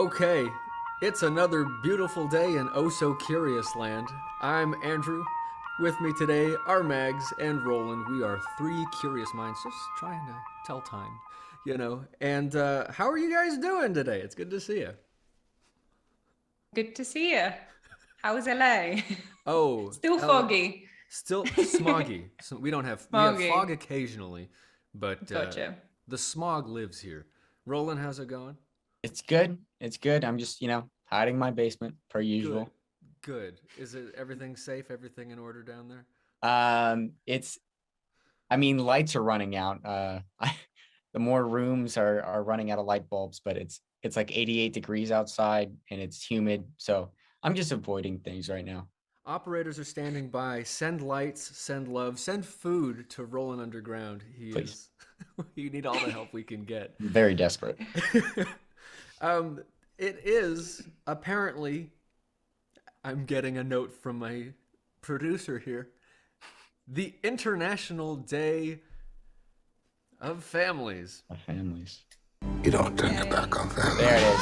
Okay, it's another beautiful day in oh so curious land. I'm Andrew. With me today are Mags and Roland. We are three curious minds just trying to tell time, you know. And how are you guys doing today? It's good to see you. Good to see you. How was LA? Oh, Still foggy. Still smoggy. So we don't have we have fog occasionally, but Gotcha. the smog lives here. Roland, how's it going? It's good. It's good. I'm just, hiding in my basement per usual. Good. Is it everything safe? Everything in order down there? Lights are running out. The more rooms are running out of light bulbs, but it's like 88 degrees outside and it's humid. So I'm just avoiding things right now. Operators are standing by. Send lights, send love, send food to Rolan Underground. Please. You need all the help we can get. I'm very desperate. It is apparently, I'm getting a note from my producer here, the International Day of Families. Of families. You don't turn your back on family. There it is.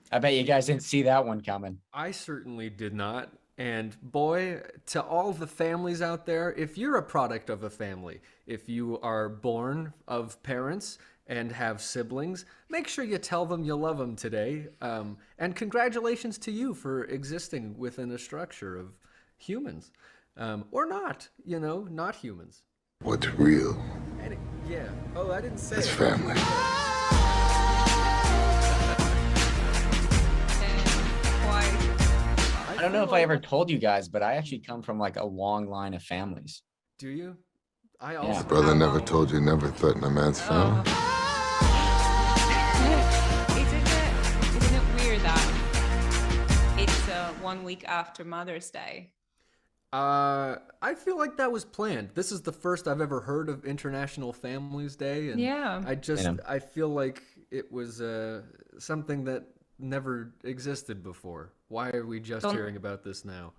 I bet you guys didn't see that one coming. I certainly did not. And boy, to all the families out there, if you're a product of a family, if you are born of parents and have siblings, make sure you tell them you love them today. And congratulations to you for existing within a structure of humans. Or not, not humans. What's real? Yeah. Oh, I didn't say It's it. family. I don't know if I ever told you guys, but I actually come from like a long line of families. Do you? I also. Yeah. Brother never told you never threaten a man's family. Isn't it weird that it's 1 week after Mother's Day? I feel like that was planned. This is the first I've ever heard of International Families Day, and Yeah. I feel like it was something that never existed before. Why are we just hearing about this now?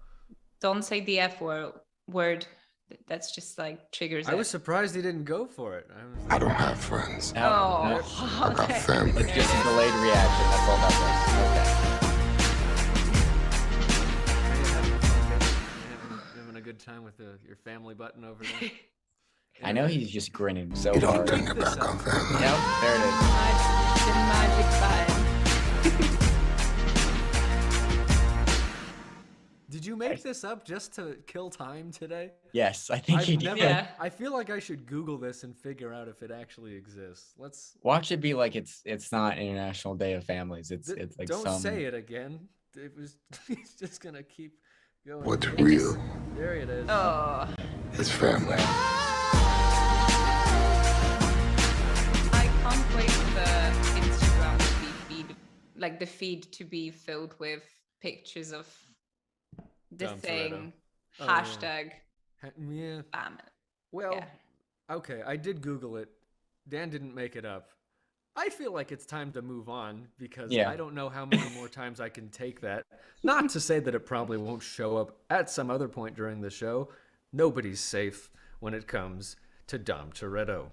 Don't say the F word. That's just like triggers I it. was surprised he didn't go for it. I don't have friends. No, Oh, I got okay. family. It's just a delayed reaction. That's all that Having a good time with your family button over there. was. I know he's just grinning so You don't hard. turn your back on family. Yep, there it is. The magic button. Did you make this up just to kill time today? Yes, I think he did. Yeah. I feel like I should Google this and figure out if it actually exists. Watch it be like it's not International Day of Families. It's like don't some. say it again. It was. He's just gonna keep going. What's real? There it is. Oh, It's family. I can't wait for the Instagram to be the feed to be filled with pictures of the Dumb thing. Toretto. Oh, Hashtag Yeah. famine. Well, Yeah. okay. I did Google it. Dan didn't make it up. I feel like it's time to move on because Yeah. I don't know how many more times I can take that. Not to say that it probably won't show up at some other point during the show. Nobody's safe when it comes to Dom Toretto.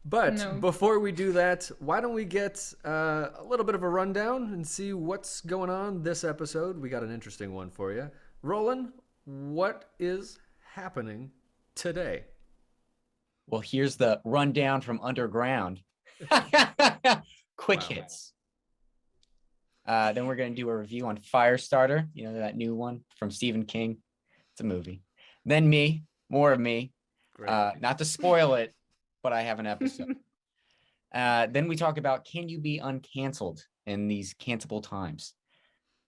But No. before we do that, why don't we get a little bit of a rundown and see what's going on this episode? We got an interesting one for you. Roland, what is happening today? Well, here's the rundown from Underground. Quick hits. Then we're going to do a review on Firestarter, that new one from Stephen King. It's a movie. Then more of me. Great. Not to spoil it, but I have an episode. Then we talk about, can you be uncanceled in these cancelable times?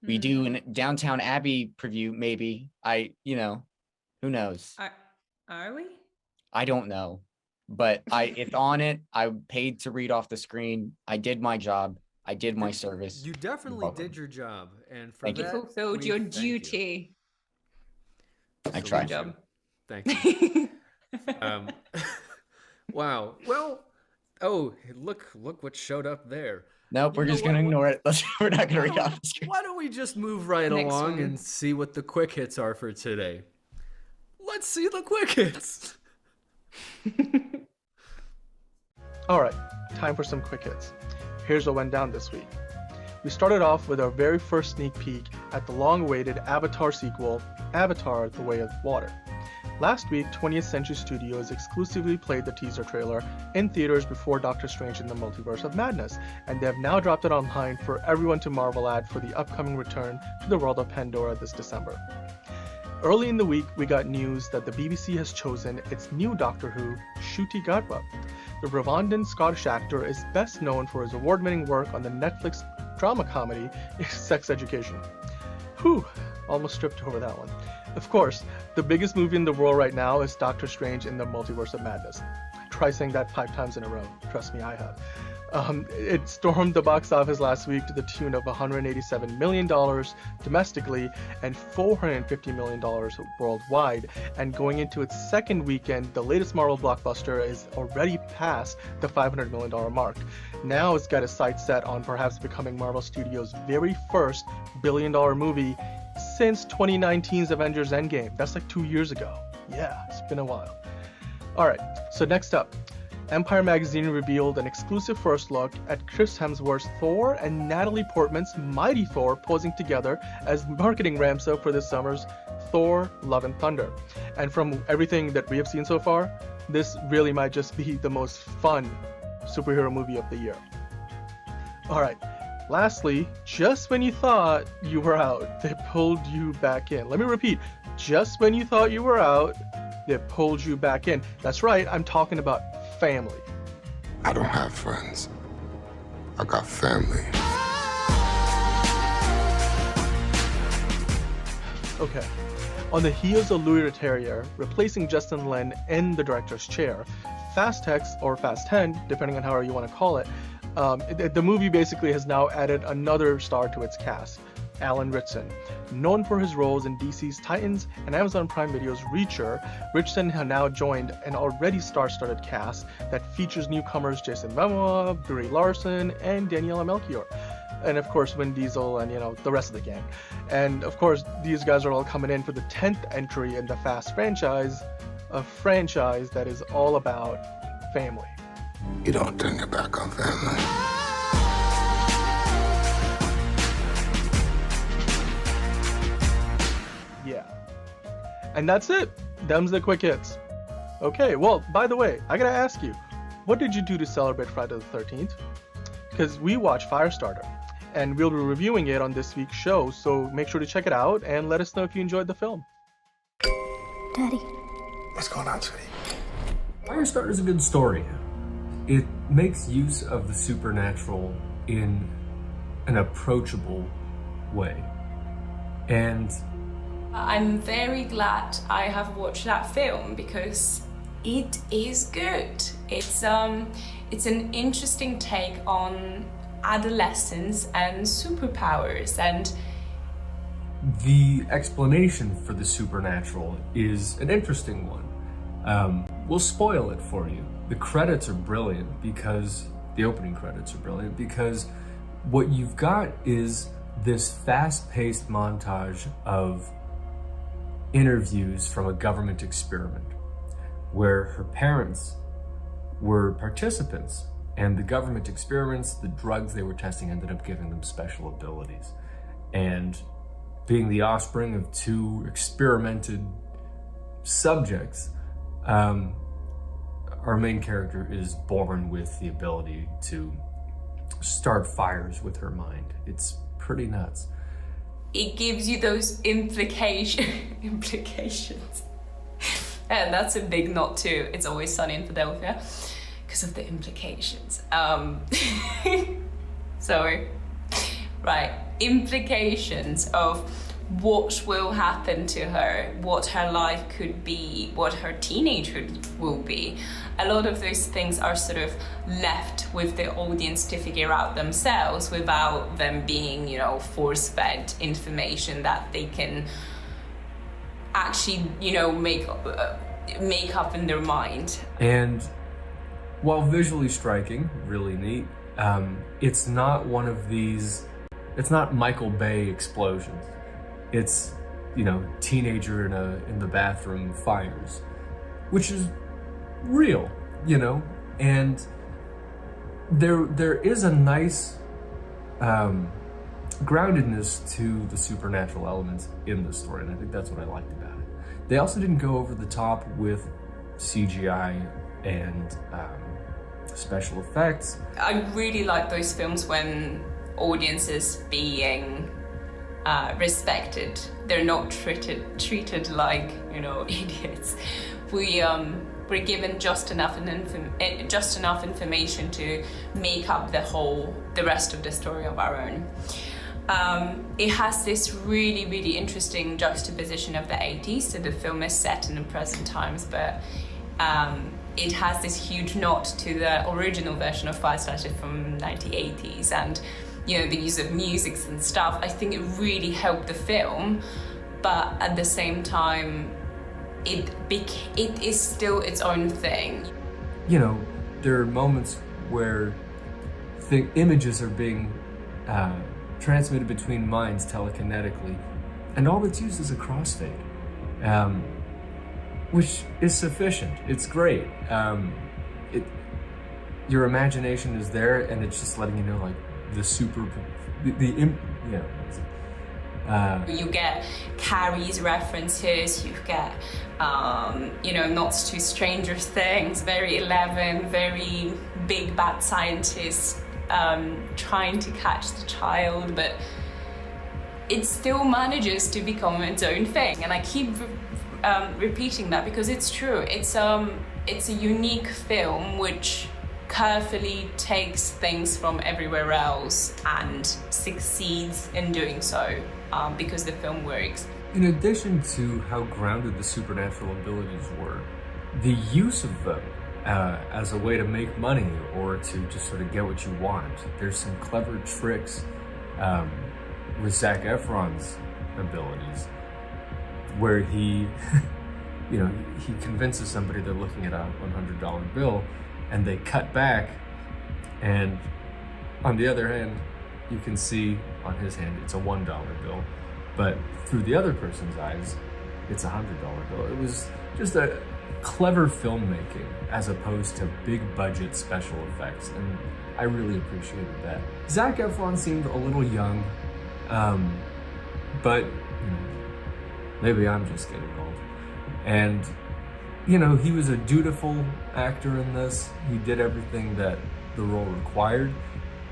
We do a Downtown Abbey preview, maybe. Who knows? Are we? I don't know. But it's on it. I paid to read off the screen. I did my job. I did my service. You definitely did your job, and for Thank you. that, You fulfilled we your thank you. duty. I tried. Salute Job. you. Thank you. Wow. Well, look what showed up there. Nope, we're You know just going to what? ignore it. We're not going to read off the screen. Why don't we just move right Next along one. and see what the quick hits are for today? Let's see the quick hits. Alright, time for some quick hits. Here's what went down this week. We started off with our very first sneak peek at the long-awaited Avatar sequel, Avatar: The Way of Water. Last week, 20th Century Studios exclusively played the teaser trailer in theaters before Doctor Strange in the Multiverse of Madness, and they have now dropped it online for everyone to marvel at for the upcoming return to the world of Pandora this December. Early in the week, we got news that the BBC has chosen its new Doctor Who, Ncuti Gatwa. The Rwandan Scottish actor is best known for his award-winning work on the Netflix drama comedy Sex Education. Whew, almost tripped over that one. Of course, the biggest movie in the world right now is Doctor Strange in the Multiverse of Madness. Try saying that 5 times in a row. Trust me, I have. It stormed the box office last week to the tune of $187 million domestically and $450 million worldwide. And going into its second weekend, the latest Marvel blockbuster is already past the $500 million mark. Now it's got its sights set on perhaps becoming Marvel Studios' very first billion-dollar movie since 2019's Avengers Endgame. That's like 2 years ago. Yeah, it's been a while. Alright, so next up. Empire Magazine revealed an exclusive first look at Chris Hemsworth's Thor and Natalie Portman's Mighty Thor posing together as marketing ramps up for this summer's Thor: Love and Thunder. And from everything that we have seen so far, this really might just be the most fun superhero movie of the year. Alright, lastly, just when you thought you were out, they pulled you back in. Let me repeat, just when you thought you were out, they pulled you back in. That's right, I'm talking about family. I don't have friends. I got family. Okay. On the heels of Louis Leterrier replacing Justin Lin in the director's chair, Fast X, or Fast 10, depending on however you want to call it, the movie basically has now added another star to its cast, Alan Ritchson. Known for his roles in DC's Titans and Amazon Prime Video's Reacher, Ritchson has now joined an already star-studded cast that features newcomers Jason Momoa, Brie Larson, and Daniyal N. And of course Vin Diesel and, the rest of the gang. And of course, these guys are all coming in for the 10th entry in the Fast franchise, a franchise that is all about family. You don't turn your back on family. Yeah. And that's it. Them's the quick hits. Okay, well, by the way, I gotta ask you, what did you do to celebrate Friday the 13th? Because we watched Firestarter, and we'll be reviewing it on this week's show, so make sure to check it out and let us know if you enjoyed the film. Daddy. What's going on, sweetie? Firestarter is a good story. It makes use of the supernatural in an approachable way. And I'm very glad I have watched that film because it is good. It's an interesting take on adolescence and superpowers, and the explanation for the supernatural is an interesting one. We'll spoil it for you. The credits are brilliant because the opening credits are brilliant because what you've got is this fast-paced montage of interviews from a government experiment where her parents were participants, and the government experiments, the drugs they were testing ended up giving them special abilities. And being the offspring of 2 experimented subjects, our main character is born with the ability to start fires with her mind. It's pretty nuts. it gives you those implications. And that's a big nod to It's Always Sunny in Philadelphia because of the implications. Sorry. Right, implications of what will happen to her, what her life could be, what her teenagehood will be. A lot of those things are sort of left with the audience to figure out themselves without them being, you know, force-fed information that they can actually, you know, make up in their mind. And while visually striking, really neat, it's not one of these, it's not Michael Bay explosions. It's, you know, teenager in the bathroom fires, which is real, you know, and there is a nice groundedness to the supernatural elements in the story, and I think that's what I liked about it. They also didn't go over the top with CGI and special effects. I really like those films when audiences being respected. They're not treated like, you know, idiots. We're given just enough information to make up the rest of the story of our own. It has this really, really interesting juxtaposition of the 80s. So the film is set in the present times, but it has this huge nod to the original version of Firestarter from 1980s, and you know, the use of music and stuff. I think it really helped the film, but at the same time, it is still its own thing. You know, there are moments where the images are being transmitted between minds telekinetically, and all that's used is a crossfade, which is sufficient. It's great. Your imagination is there, and it's just letting you know, like, you get Carrie's references, you get nods to Stranger Things, very 11, very big bad scientist trying to catch the child, but it still manages to become its own thing. And I keep repeating that because it's true. It's a unique film which carefully takes things from everywhere else and succeeds in doing so because the film works. In addition to how grounded the supernatural abilities were, the use of them as a way to make money or to just sort of get what you want. There's some clever tricks with Zac Efron's abilities where he, he convinces somebody they're looking at a $100 bill, and they cut back, and on the other hand, you can see on his hand it's a $1 bill, but through the other person's eyes, it's a $100 bill. It was just a clever filmmaking as opposed to big budget special effects, and I really appreciated that. Zac Efron seemed a little young, but maybe I'm just getting old. And he was a dutiful actor in this. He did everything that the role required.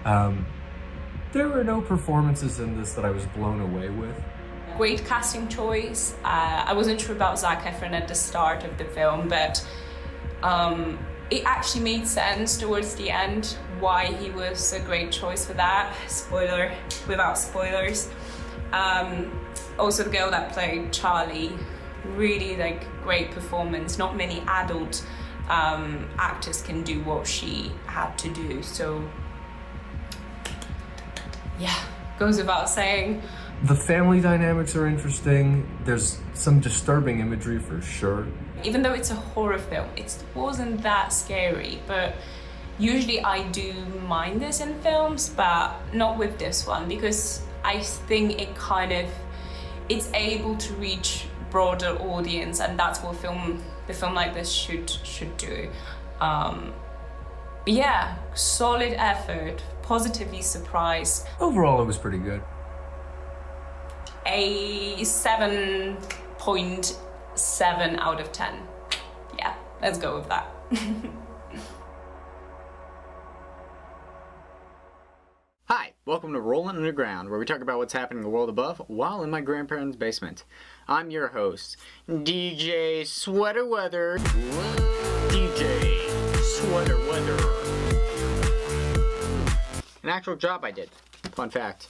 There were no performances in this that I was blown away with. Great casting choice. I wasn't sure about Zac Efron at the start of the film, but it actually made sense towards the end why he was a great choice for that. Spoiler, without spoilers. Also, the girl that played Charlie, really great performance. Not many adult actors can do what she had to do, so yeah, goes without saying. The family dynamics are interesting. There's some disturbing imagery for sure. Even though it's a horror film, it wasn't that scary, but usually I do mind this in films, but not with this one, because I think it's able to reach broader audience, and that's what the film like this should do. Yeah, solid effort, positively surprised. Overall, it was pretty good. A 7.7 out of 10. Yeah, let's go with that. Hi, welcome to Rolan Underground, where we talk about what's happening in the world above while in my grandparents' basement. I'm your host, DJ Sweater Weather. DJ Sweater Weather. An actual job I did. Fun fact.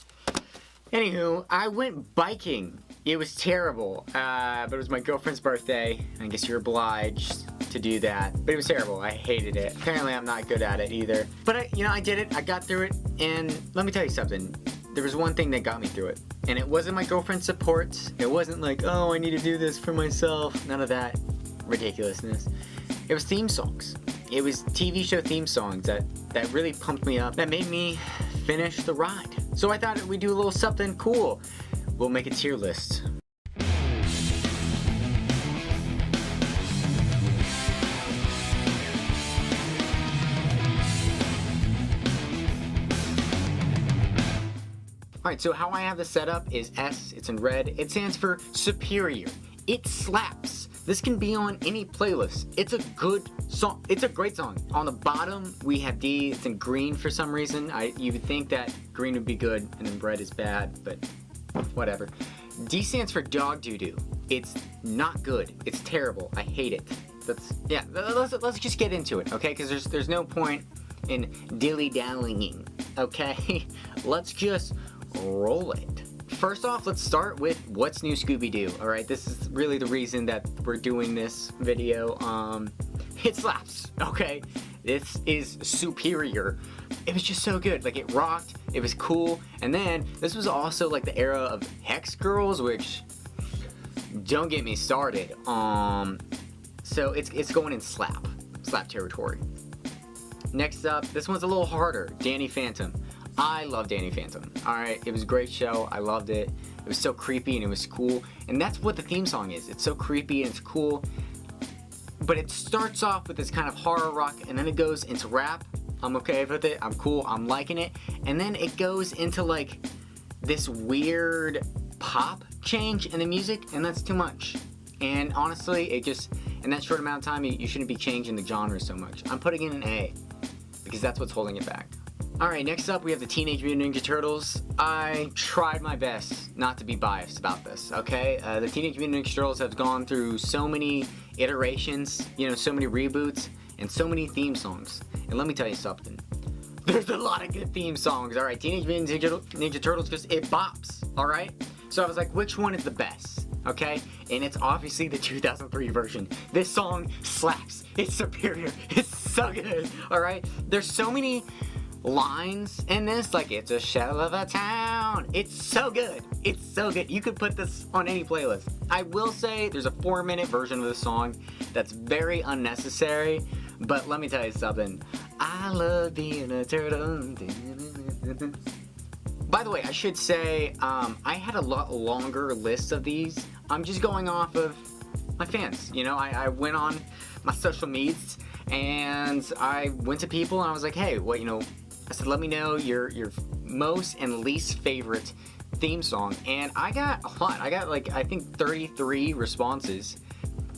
Anywho, I went biking. It was terrible, but it was my girlfriend's birthday. I guess you're obliged to do that, but it was terrible. I hated it. Apparently I'm not good at it either. But I did it. I got through it, and let me tell you something. There was one thing that got me through it, and it wasn't my girlfriend's support. It wasn't like, oh, I need to do this for myself. None of that ridiculousness. It was theme songs. It was TV show theme songs that really pumped me up, that made me finish the ride. So I thought we'd do a little something cool. We'll make a tier list. Alright, so how I have this set up is S, it's in red. It stands for superior. It slaps. This can be on any playlist. It's a good song. It's a great song. On the bottom, we have D. It's in green for some reason. You would think that green would be good and then red is bad, but whatever. D stands for dog doo-doo. It's not good. It's terrible. I hate it. Let's just get into it, okay? Because there's no point in dilly-dallying, okay? Let's just roll it. First off, let's start with what's new Scooby-Doo. All right, this is really the reason that we're doing this video. It slaps, okay? This is superior. It was just so good. Like, it rocked, it was cool, and then this was also like the era of Hex Girls, which don't get me started. So it's going in slap territory. Next up, this one's a little harder. Danny Phantom. I love Danny Phantom. Alright, it was a great show. I loved it. It was so creepy and it was cool. And that's what the theme song is. It's so creepy and it's cool. But it starts off with this kind of horror rock and then it goes into rap. I'm okay with it. I'm cool. I'm liking it. And then it goes into like this weird pop change in the music, and that's too much. And honestly, it just, in that short amount of time, you shouldn't be changing the genre so much. I'm putting in an A because that's what's holding it back. Alright, next up we have the Teenage Mutant Ninja Turtles. I tried my best not to be biased about this, okay? The Teenage Mutant Ninja Turtles have gone through so many iterations, you know, so many reboots, and so many theme songs. And let me tell you something. There's a lot of good theme songs, alright? Teenage Mutant Ninja Turtles, just, it bops, alright? So I was like, which one is the best? Okay? And it's obviously the 2003 version. This song slaps. It's superior. It's so good, alright? There's so many lines in this, like it's a shell of a town. It's so good. It's so good. You could put this on any playlist. I will say there's a 4-minute version of the song that's very unnecessary, but let me tell you something. I love being a turtle. By the way, I should say I had a lot longer list of these. I'm just going off of my fans. You know, I went on my social medias and I went to people and I was like, hey, what, you know, I said, let me know your most and least favorite theme song, and I got a lot. I got like, I think 33 responses,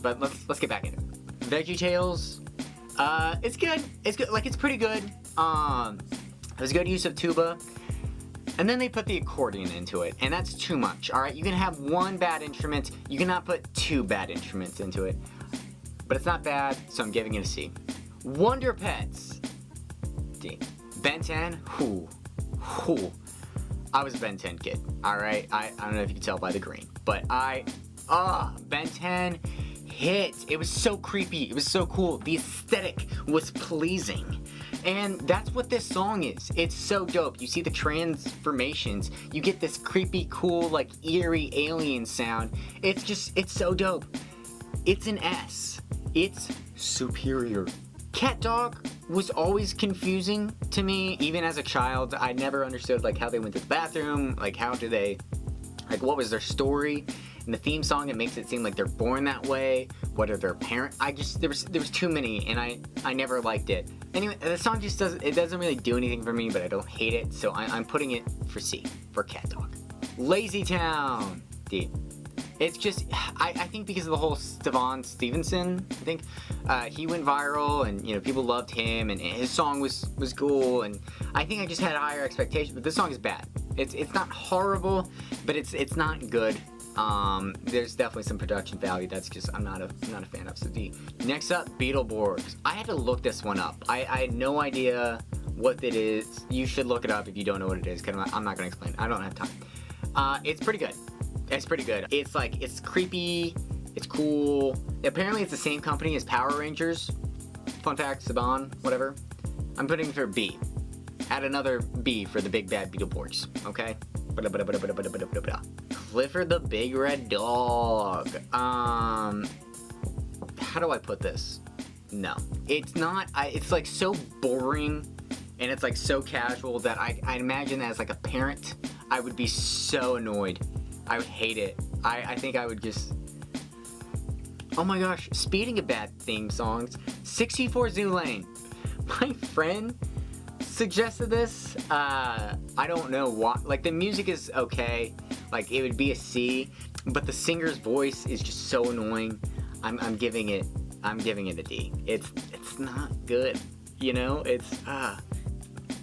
but let's get back into it. VeggieTales, it's good. It's good. Like, it's pretty good. It was good use of tuba, and then they put the accordion into it, and that's too much. All right, you can have one bad instrument. You cannot put two bad instruments into it, but it's not bad, so I'm giving it a C. Wonder Pets, D. Ben 10, I was a Ben 10 kid, alright? I don't know if you can tell by the green, but Ben 10 hit. It was so creepy, it was so cool, the aesthetic was pleasing, and that's what this song is. It's so dope. You see the transformations, you get this creepy, cool, like eerie alien sound. It's so dope. It's an S. It's superior. Cat Dog was always confusing to me, even as a child. I never understood like how they went to the bathroom, like how do they, like what was their story? In the theme song, it makes it seem like they're born that way. What are their parents? There was too many, and I never liked it. Anyway, the song just doesn't really do anything for me, but I don't hate it, so I'm putting it for C, for Cat Dog. Lazy Town, D. It's just, I think because of the whole Stevan Stevenson, I think, he went viral and, you know, people loved him and his song was cool, and I think I just had higher expectations, but this song is bad. It's not horrible, but it's not good. There's definitely some production value that's just, I'm not a fan of, so D. Next up, Beetleborgs. I had to look this one up. I had no idea what it is. You should look it up if you don't know what it is, because I'm not going to explain it. I don't have time. It's pretty good. It's pretty good. It's like, it's creepy, it's cool. Apparently it's the same company as Power Rangers. Fun fact, Saban, whatever. I'm putting it for B. Add another B for the big bad Beetleborgs, okay? Clifford the Big Red Dog. How do I put this? No. It's not, it's like so boring and it's like so casual that I imagine as like a parent, I would be so annoyed. I would hate it. I think I would just... Oh my gosh, speaking of bad theme songs, 64 Zoo Lane. My friend suggested this. I don't know why. Like, the music is okay. Like, it would be a C, but the singer's voice is just so annoying. I'm giving it a D. It's not good. You know, it's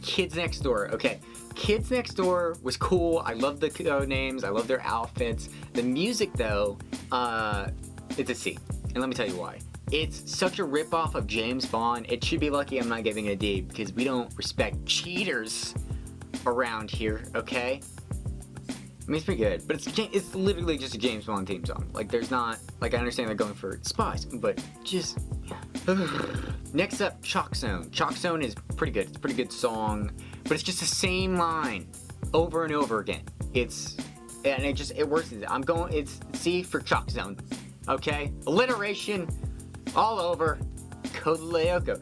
Kids Next Door. Okay, Kids Next Door was cool. I love the code names. I love their outfits. The music, though, it's a C. And let me tell you why. It's such a ripoff of James Bond. It should be lucky I'm not giving it a D because we don't respect cheaters around here, okay? I mean, it's pretty good, but it's literally just a James Bond theme song. Like, there's not, like, I understand they're going for spies, but just, yeah. Next up, Chalk Zone. Chalk Zone is pretty good. It's a pretty good song, but it's just the same line over and over again. It works. It's C for Chalk Zone, okay? Alliteration all over. Code Lyoko.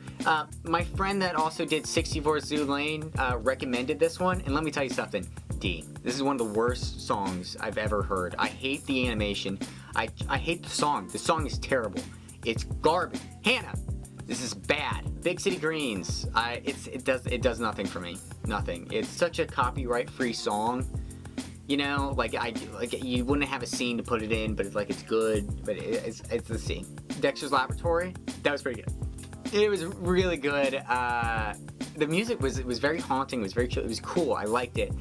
My friend that also did 64 Zoo Lane recommended this one, and let me tell you something. D. This is one of the worst songs I've ever heard. I hate the animation. I hate the song. The song is terrible. It's garbage. Hannah, this is bad. Big City Greens. It does nothing for me. Nothing. It's such a copyright-free song. You know, like you wouldn't have a scene to put it in, but it's good. But it's the scene. Dexter's Laboratory. That was pretty good. It was really good. The music was very haunting. It was very chill. It was cool. I liked it.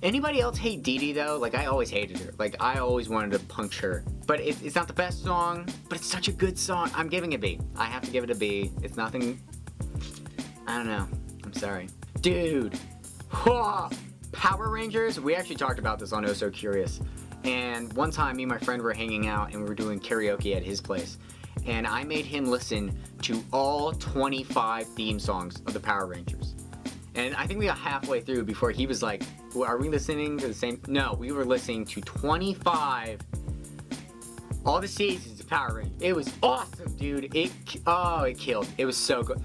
Anybody else hate Dee Dee though? Like, I always hated her. Like, I always wanted to punch her. But it's not the best song, but it's such a good song. I'm giving it a B. I have to give it a B. It's nothing. I don't know. I'm sorry. Dude. Power Rangers. We actually talked about this on Oh So Curious. And one time, me and my friend were hanging out and we were doing karaoke at his place. And I made him listen to all 25 theme songs of the Power Rangers. And I think we got halfway through before he was like, well, are we listening to the same? No, we were listening to 25, all the seasons of Power Rangers. It was awesome, dude. It killed. It was so good.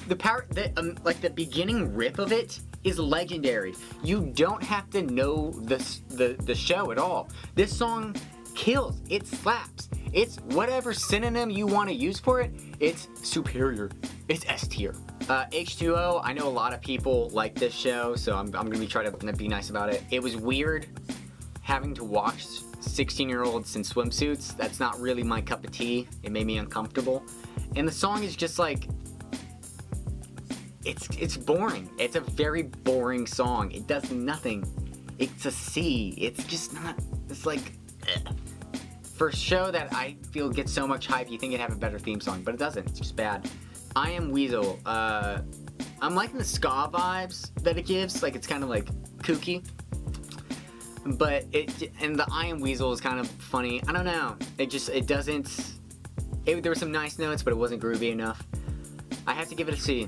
The beginning rip of it is legendary. You don't have to know the show at all. This song kills. It slaps. It's whatever synonym you want to use for it. It's superior. It's S tier. H2O, I know a lot of people like this show, so I'm going to be trying to be nice about it. It was weird having to watch 16-year-olds in swimsuits. That's not really my cup of tea. It made me uncomfortable. And the song is just like, it's boring. It's a very boring song. It does nothing. It's a C. It's just not, it's like, for a show that I feel gets so much hype, you think it'd have a better theme song, but it doesn't. It's just bad. I Am Weasel. I'm liking the ska vibes that it gives. Like, it's kind of like kooky. But the I Am Weasel is kind of funny. I don't know. There were some nice notes, but it wasn't groovy enough. I have to give it a C.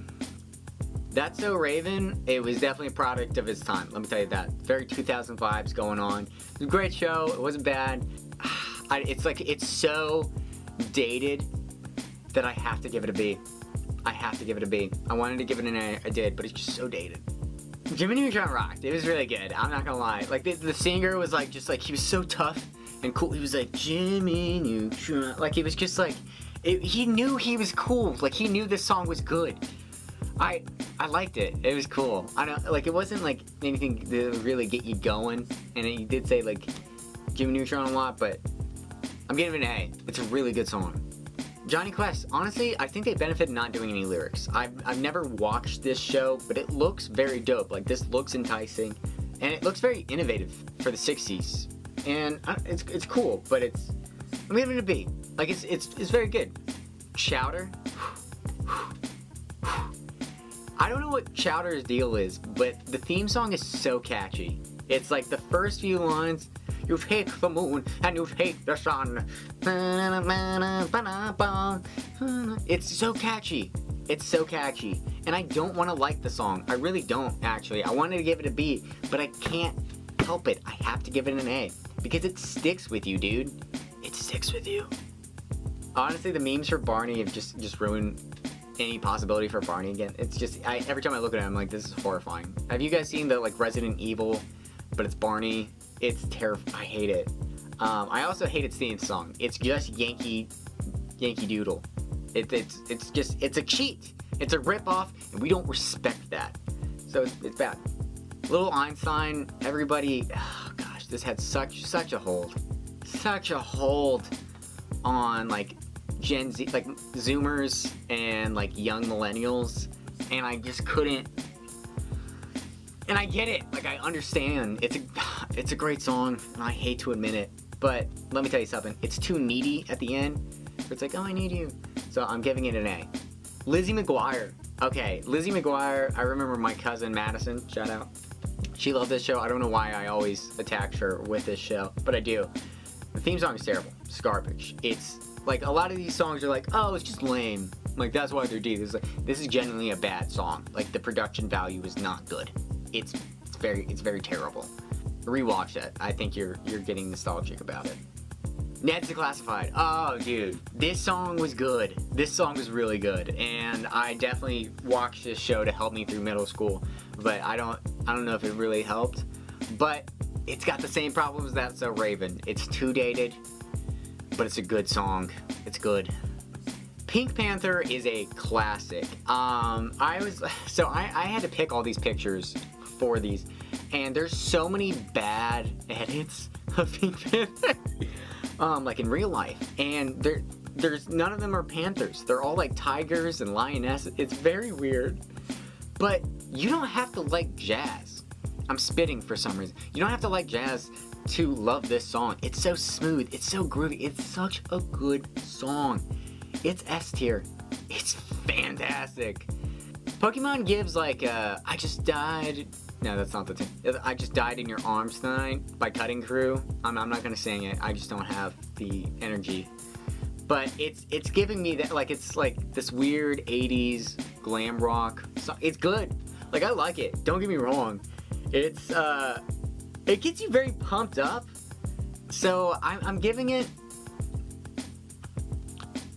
That's So Raven, it was definitely a product of its time. Let me tell you that. Very 2000 vibes going on. It was a great show. It wasn't bad. It's so dated that I have to give it a B. I have to give it a B. I wanted to give it an A, I did, but it's just so dated. Jimmy Neutron rocked. It was really good. I'm not gonna lie. Like, the singer was like, just like, he was so tough and cool. He was like, Jimmy Neutron. Like, he was just like, he knew he was cool. Like, he knew this song was good. I liked it. It was cool. It wasn't like anything to really get you going. And he did say like Jimmy Neutron a lot, but I'm giving it an A. It's a really good song. Johnny Quest, honestly, I think they benefited not doing any lyrics. I've never watched this show, but it looks very dope. Like, this looks enticing, and it looks very innovative for the 60s. And it's cool, but I'm giving it a B. Like, it's very good. Chowder. I don't know what Chowder's deal is, but the theme song is so catchy. It's like the first few lines. You hate the moon and you hate the sun. It's so catchy. It's so catchy. And I don't want to like the song. I really don't, actually. I wanted to give it a B, but I can't help it. I have to give it an A. Because it sticks with you, dude. It sticks with you. Honestly, the memes for Barney have just ruined any possibility for Barney again. It's just, every time I look at it, I'm like, this is horrifying. Have you guys seen the, like, Resident Evil, but it's Barney? It's terrifying. I hate it. I also hate its theme song. It's just Yankee Doodle. It's a cheat. It's a ripoff, and we don't respect that. So it's bad. Little Einstein, everybody, oh gosh, this had such a hold on like Gen Z, like Zoomers and like young millennials, and I just couldn't. And I get it, like I understand. It's a great song, and I hate to admit it, but let me tell you something. It's too needy at the end. It's like, oh, I need you. So I'm giving it an A. Lizzie Mcguire. Okay, Lizzie Mcguire. I remember my cousin Madison. Shout out. She loved this show. I don't know why I always attack her with this show, but I do. The theme song is terrible. It's garbage. It's like a lot of these songs are like, oh, it's just lame. Like that's why they're deep. This is genuinely a bad song. Like the production value is not good. It's very terrible. Rewatch it. I think you're getting nostalgic about it. Ned's Declassified. Oh, dude, this song was good. This song was really good, and I definitely watched this show to help me through middle school. But I don't know if it really helped. But it's got the same problems that So Raven. It's too dated, but it's a good song. It's good. Pink Panther is a classic. I had to pick all these pictures for these, and there's so many bad edits of Pink Panther. Like in real life, and there's none of them are panthers. They're all like tigers and lionesses. It's very weird, but you don't have to like jazz. I'm spitting for some reason. You don't have to like jazz to love this song. It's so smooth. It's so groovy. It's such a good song. It's S tier. It's fantastic. Pokemon gives like I just died. No, that's not the thing. I just died in your arms tonight by Cutting Crew. I'm not gonna sing it. I just don't have the energy. But it's giving me that, like, it's like this weird 80s glam rock. So it's good. Like I like it. Don't get me wrong. It's it gets you very pumped up. So I'm giving it.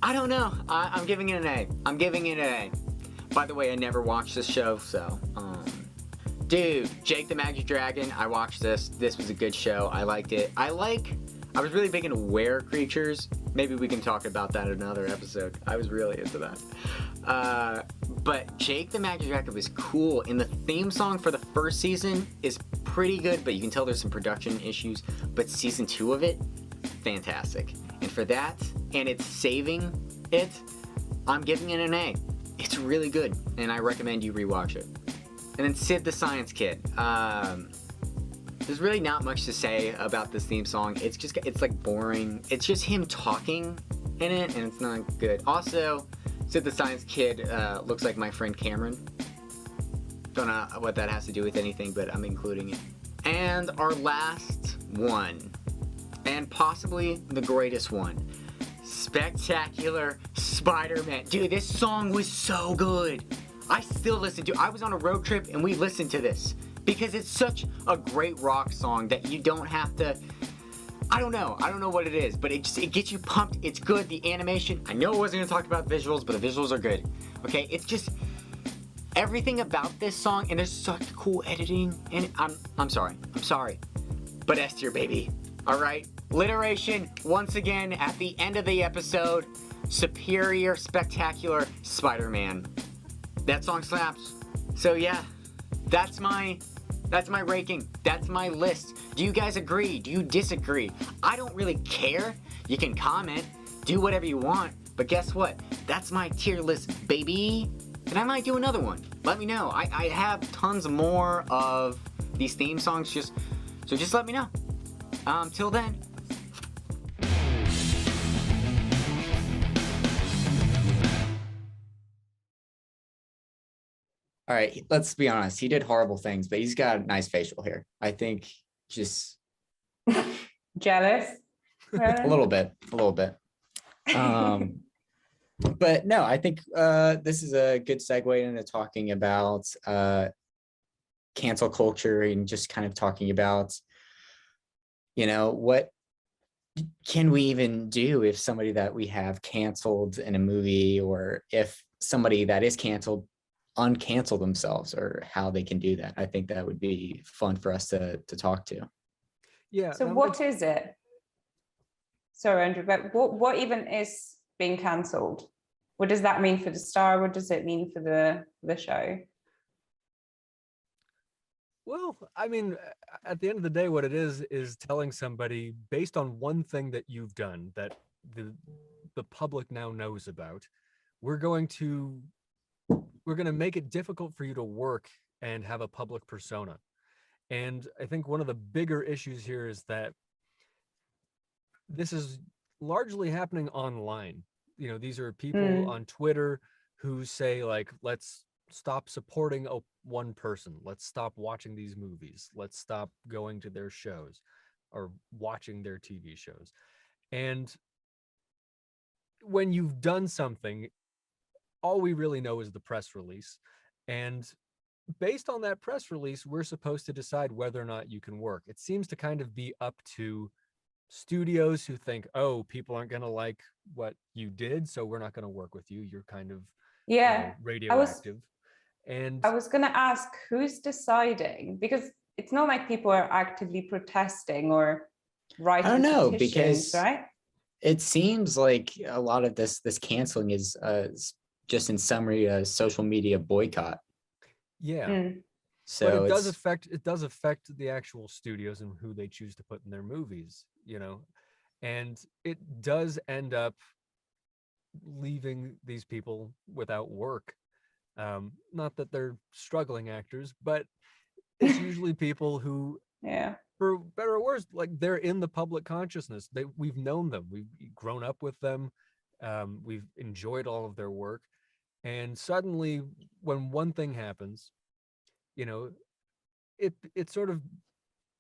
I don't know. I'm giving it an A. I'm giving it an A. By the way, I never watched this show, so dude, Jake the Magic Dragon, I watched this. This was a good show. I liked it. I was really big into were creatures. Maybe we can talk about that in another episode. I was really into that. But Jake the Magic Dragon was cool, and the theme song for the first season is pretty good, but you can tell there's some production issues. But season 2 of it, fantastic. And for that, and it's saving it, I'm giving it an A. It's really good, and I recommend you rewatch it. And then Sid the Science Kit. There's really not much to say about this theme song. It's like boring. It's just him talking in it, and it's not good. Also, Sid the Science Kid looks like my friend Cameron. Don't know what that has to do with anything, but I'm including it. And our last one, and possibly the greatest one, Spectacular Spider-Man. Dude, this song was so good. I still listen to it. I was on a road trip and we listened to this because it's such a great rock song that you don't have to. I don't know what it is, but it gets you pumped. It's good. The animation, I know I wasn't gonna talk about visuals, but the visuals are good. Okay, it's just everything about this song, and there's such cool editing. And I'm sorry, but S tier, baby. All right, alliteration once again at the end of the episode. Superior, Spectacular Spider-Man. That song slaps. So yeah, that's my ranking. That's my list. Do you guys agree? Do you disagree? I don't really care. You can comment, do whatever you want, but guess what? That's my tier list, baby. And I might do another one. Let me know. I have tons more of these theme songs, so just let me know. Till then. All right, let's be honest. He did horrible things, but he's got a nice facial hair. I think just Jealous? a little bit. But no, I think this is a good segue into talking about cancel culture and just kind of talking about, what can we even do if somebody that we have canceled in a movie, or if somebody that is canceled uncancel themselves, or how they can do that. I think that would be fun for us to talk to. Yeah. So what is it? Sorry, Andrew, but what even is being cancelled? What does that mean for the star? What does it mean for the show? Well, I mean, at the end of the day, what it is telling somebody based on one thing that you've done that the public now knows about. We're going to make it difficult for you to work and have a public persona. And I think one of the bigger issues here is that this is largely happening online. You know, these are people on Twitter who say like, let's stop supporting one person. Let's stop watching these movies. Let's stop going to their shows or watching their TV shows. And when you've done something, all we really know is the press release. And based on that press release, we're supposed to decide whether or not you can work. It seems to kind of be up to studios who think, oh, people aren't going to like what you did, so we're not going to work with you. You're kind of radioactive. And I was going to ask, who's deciding? Because it's not like people are actively protesting or writing I don't know, petitions, because right? it seems like a lot of this canceling is just in summary a social media boycott. Yeah. So but it does affect the actual studios and who they choose to put in their movies, you know, and it does end up leaving these people without work. Not that they're struggling actors, but it's usually people who, for better or worse, like they're in the public consciousness. We've known them, we've grown up with them, we've enjoyed all of their work, and suddenly when one thing happens, you know, it sort of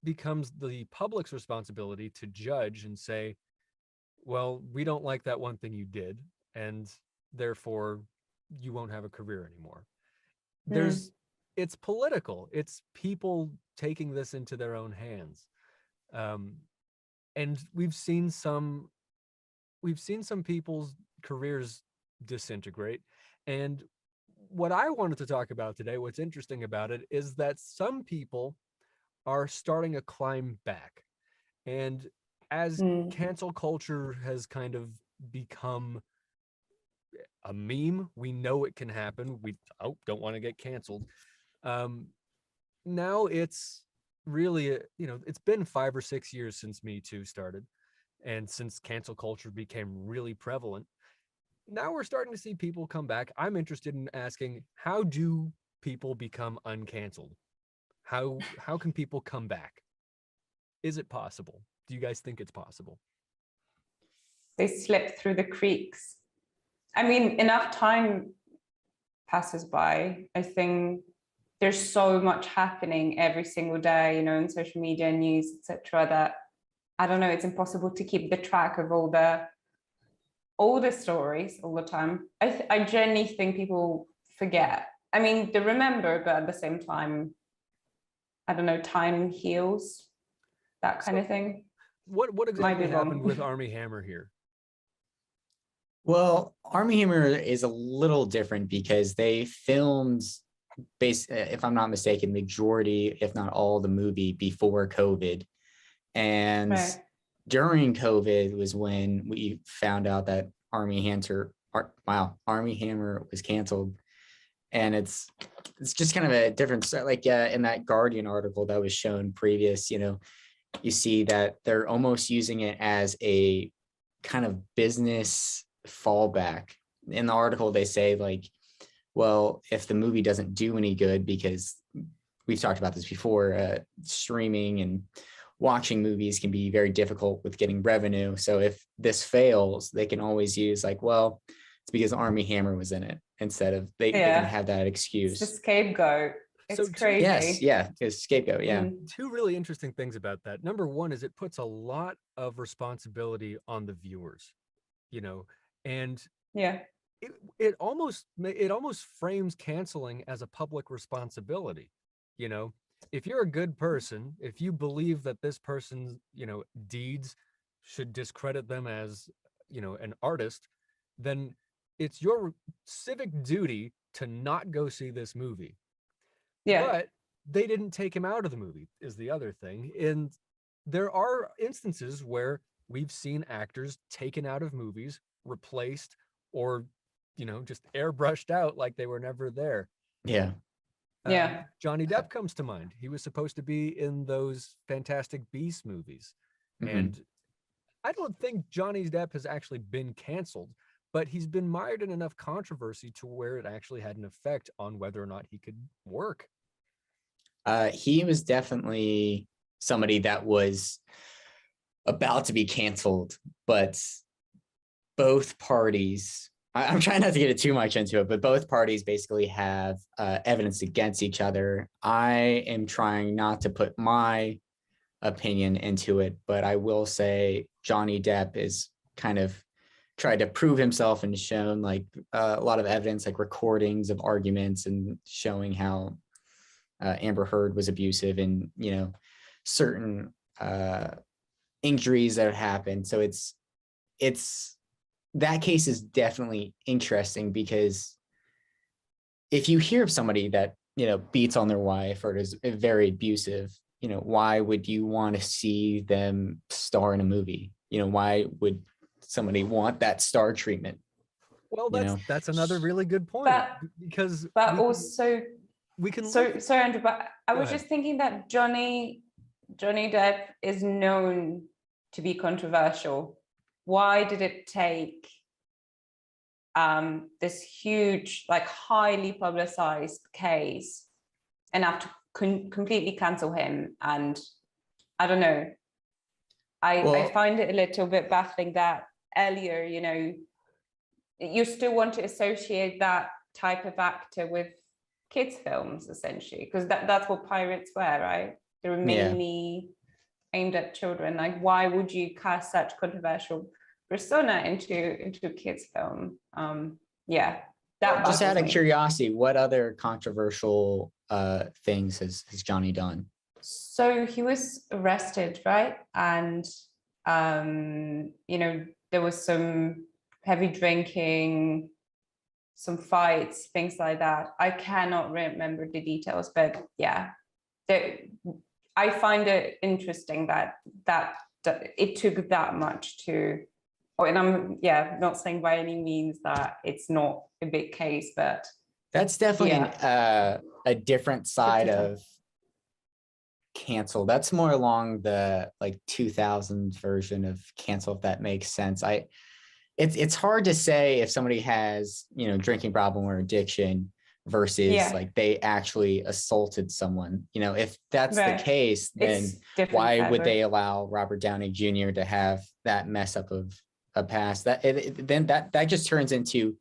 becomes the public's responsibility to judge and say, well, we don't like that one thing you did, and therefore you won't have a career anymore. It's political. It's people taking this into their own hands. And we've seen some people's careers disintegrate. And what I wanted to talk about today, what's interesting about it, is that some people are starting to climb back. And as cancel culture has kind of become a meme, we know it can happen. We don't want to get canceled. Now it's really, it's been 5 or 6 years since Me Too started, and since cancel culture became really prevalent. Now we're starting to see people come back. I'm interested in asking, how do people become uncanceled? How can people come back? Is it possible? Do you guys think it's possible? They slip through the creaks. I mean, enough time passes by. I think there's so much happening every single day, you know, in social media, news, etc., that I don't know, it's impossible to keep the track of all the stories all the time. I genuinely think people forget. I mean, they remember, but at the same time, I don't know, time heals, that kind of thing. What exactly happened with Armie Hammer here? Well, Armie Hammer is a little different because they filmed, if I'm not mistaken, majority, if not all, the movie before COVID. And during COVID was when we found out that Armie Hammer was canceled. And it's just kind of a different, like in that Guardian article that was shown previous, you know, you see that they're almost using it as a kind of business fallback. In the article, they say like, well, if the movie doesn't do any good, because we've talked about this before, streaming and watching movies can be very difficult with getting revenue. So if this fails, they can always use like, well, it's because Armie Hammer was in it, instead of they can have that excuse. It's the scapegoat. It's crazy. It's scapegoat. Yeah. Two really interesting things about that. Number one is it puts a lot of responsibility on the viewers, you know, and it almost frames canceling as a public responsibility. You know, if you're a good person, if you believe that this person's, you know, deeds should discredit them as, you know, an artist, then it's your civic duty to not go see this movie. But they didn't take him out of the movie is the other thing. And there are instances where we've seen actors taken out of movies, replaced, or, you know, just airbrushed out like they were never there. Yeah. Yeah. Johnny Depp comes to mind. He was supposed to be in those Fantastic Beasts movies. Mhm. And I don't think Johnny Depp has actually been canceled, but he's been mired in enough controversy to where it actually had an effect on whether or not he could work. He was definitely somebody that was about to be canceled, but both parties, I'm trying not to get it too much into it, but both parties basically have evidence against each other. I am trying not to put my opinion into it, but I will say Johnny Depp is kind of tried to prove himself and shown like a lot of evidence, like recordings of arguments and showing how Amber Heard was abusive and, you know, certain injuries that have happened. So it's that case is definitely interesting, because if you hear of somebody that, you know, beats on their wife or is very abusive, you know, why would you want to see them star in a movie? You know, why would somebody want that star treatment? Well, You know? that's another really good point, because But we can- also, we can sorry, Andrew, but I Go was ahead. just thinking that Johnny Depp is known to be controversial. Why did it take this huge, like highly publicized case and have to completely cancel him? And I don't know. I find it a little bit baffling that earlier, you know, you still want to associate that type of actor with kids' films, essentially, because that's what pirates were, right? They were mainly aimed at children. Like, why would you cast such controversial persona into a kids' film? That Just out baffles of me. curiosity, what other controversial things has Johnny done? So he was arrested, right? And you know, there was some heavy drinking, some fights, things like that. I cannot remember the details, but yeah, I find it interesting that it took that much to. Oh, and I'm not saying by any means that it's not a big case, but That's definitely a different side of cancel. That's more along the like 2000s version of cancel, if that makes sense. It's hard to say if somebody has, you know, drinking problem or addiction versus like they actually assaulted someone. You know, if that's the case, then why would they allow Robert Downey Jr. to have that mess up of a past? Then that just turns into,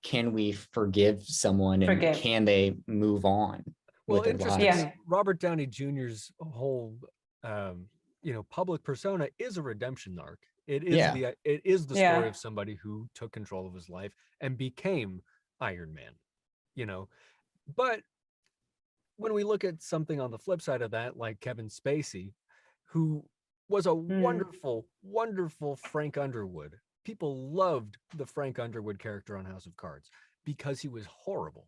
can we forgive someone and can they move on? Well, with their lives? Robert Downey Jr.'s whole, you know, public persona is a redemption arc. It is the story of somebody who took control of his life and became Iron Man, you know. But when we look at something on the flip side of that, like Kevin Spacey, who was a wonderful, wonderful Frank Underwood. People loved the Frank Underwood character on House of Cards because he was horrible.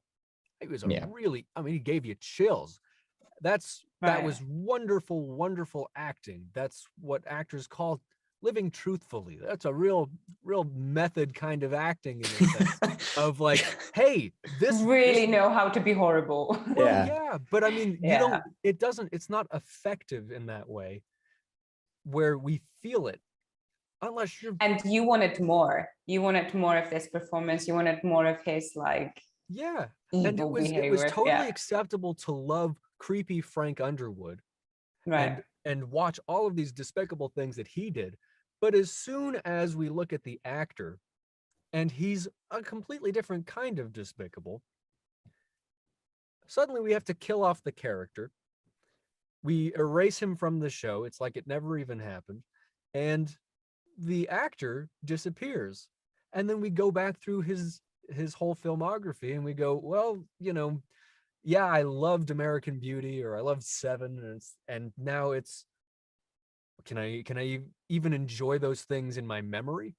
He was really, I mean, he gave you chills. That was wonderful, wonderful acting. That's what actors call living truthfully. That's a real method kind of acting in a sense of like, hey, this really know how to be horrible. Well, but I mean, it's not effective in that way where we feel it unless you're. And you wanted more. You wanted more of this performance. You wanted more of his like. Yeah. Evil And it was behavior. totally acceptable to love creepy Frank Underwood and watch all of these despicable things that he did. But as soon as we look at the actor and he's a completely different kind of despicable, suddenly we have to kill off the character. We erase him from the show. It's like it never even happened. And the actor disappears. And then we go back through his whole filmography and we go, well, you know, yeah, I loved American Beauty or I loved Seven, and now it's, can I even enjoy those things in my memory?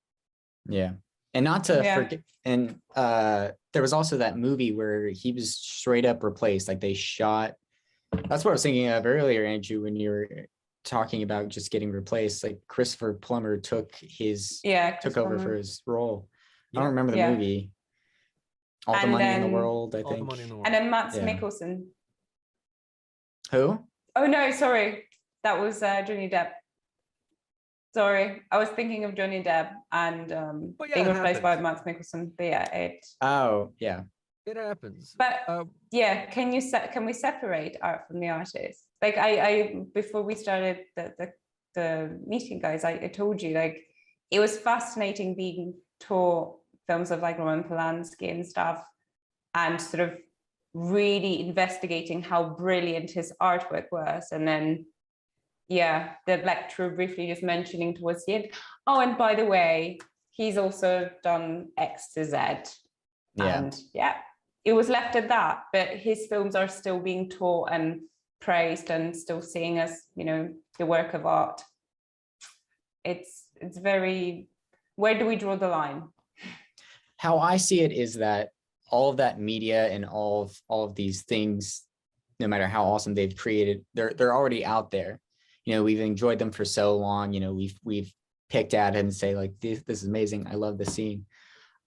Yeah. And not to forget, and there was also that movie where he was straight up replaced. Like they shot, that's what I was thinking of earlier, Andrew, when you were talking about just getting replaced. Like Christopher Plummer took over for his role. I don't remember the movie. All the Money in the World, I think. And then Mads Mikkelsen. Who? Oh no, sorry, that was Johnny Depp. Sorry, I was thinking of Johnny Depp and But yeah, being it replaced by happens. Mads Mikkelsen. But yeah, it. Oh, yeah. It happens. But yeah, can we separate art from the artist? Like I before we started the meeting, guys, I told you like it was fascinating being taught films of like Roman Polanski and stuff, and sort of really investigating how brilliant his artwork was, and then yeah, the lecturer briefly just mentioning towards the end. Oh, and by the way, he's also done X to Z. Yeah. And yeah, it was left at that. But his films are still being taught and praised and still seen as, you know, the work of art. It's very, where do we draw the line? How I see it is that all of that media and all of these things, no matter how awesome they've created, they're already out there. You know, we've enjoyed them for so long. You know, we've picked at it and say like, this is amazing. I love the scene.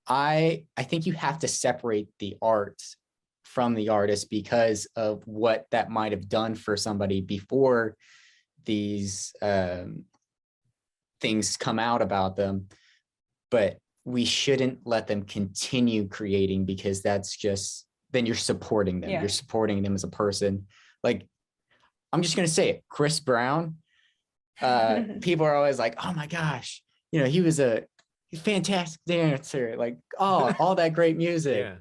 I think you have to separate the art from the artist because of what that might have done for somebody before these things come out about them. But we shouldn't let them continue creating, because that's just, then you're supporting them. Yeah. You're supporting them as a person. Like, I'm just going to say it, Chris Brown, people are always like, oh my gosh, you know, he was a fantastic dancer, like, oh, all that great music. Yeah.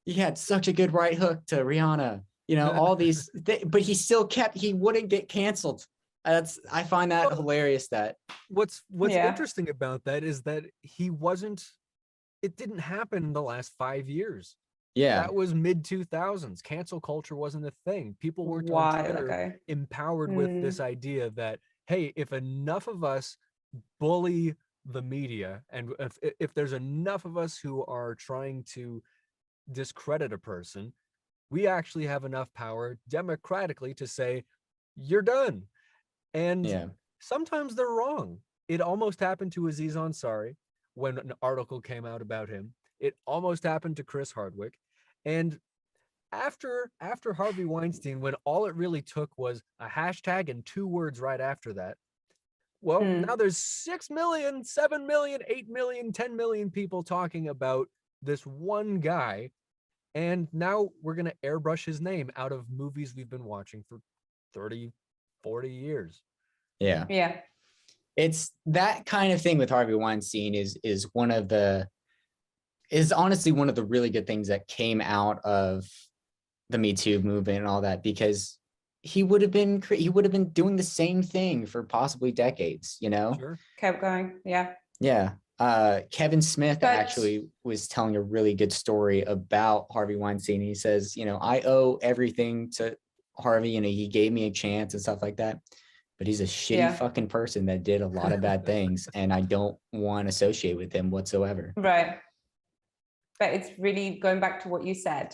He had such a good right hook to Rihanna, you know, all these, but he still he wouldn't get canceled. I find that hilarious. That What's Yeah. interesting about that is that it didn't happen in the last 5 years. yeah, That was mid 2000s. Cancel culture wasn't a thing. People weren't on While Twitter ago. empowered with this idea that, hey, if enough of us bully the media, and if there's enough of us who are trying to discredit a person, we actually have enough power democratically to say, you're done. And yeah, sometimes they're wrong. It almost happened to Aziz Ansari when an article came out about him. It almost happened to Chris Hardwick. And after Harvey Weinstein, when all it really took was a hashtag and 2 words right after that, well, now there's 6 million, 7 million, 8 million, 10 million people talking about this one guy. And now we're going to airbrush his name out of movies we've been watching for 30, 40 years. yeah. Yeah. It's that kind of thing with Harvey Weinstein is honestly one of the really good things that came out of the Me Too movement and all that, because he would have been doing the same thing for possibly decades, you know? Sure. Kept going. Yeah. Yeah. Kevin Smith But- actually was telling a really good story about Harvey Weinstein. He says, you know, I owe everything to Harvey, you know, he gave me a chance and stuff like that, but he's a shitty fucking person that did a lot of bad things, and I don't want to associate with him whatsoever. Right. But it's really going back to what you said.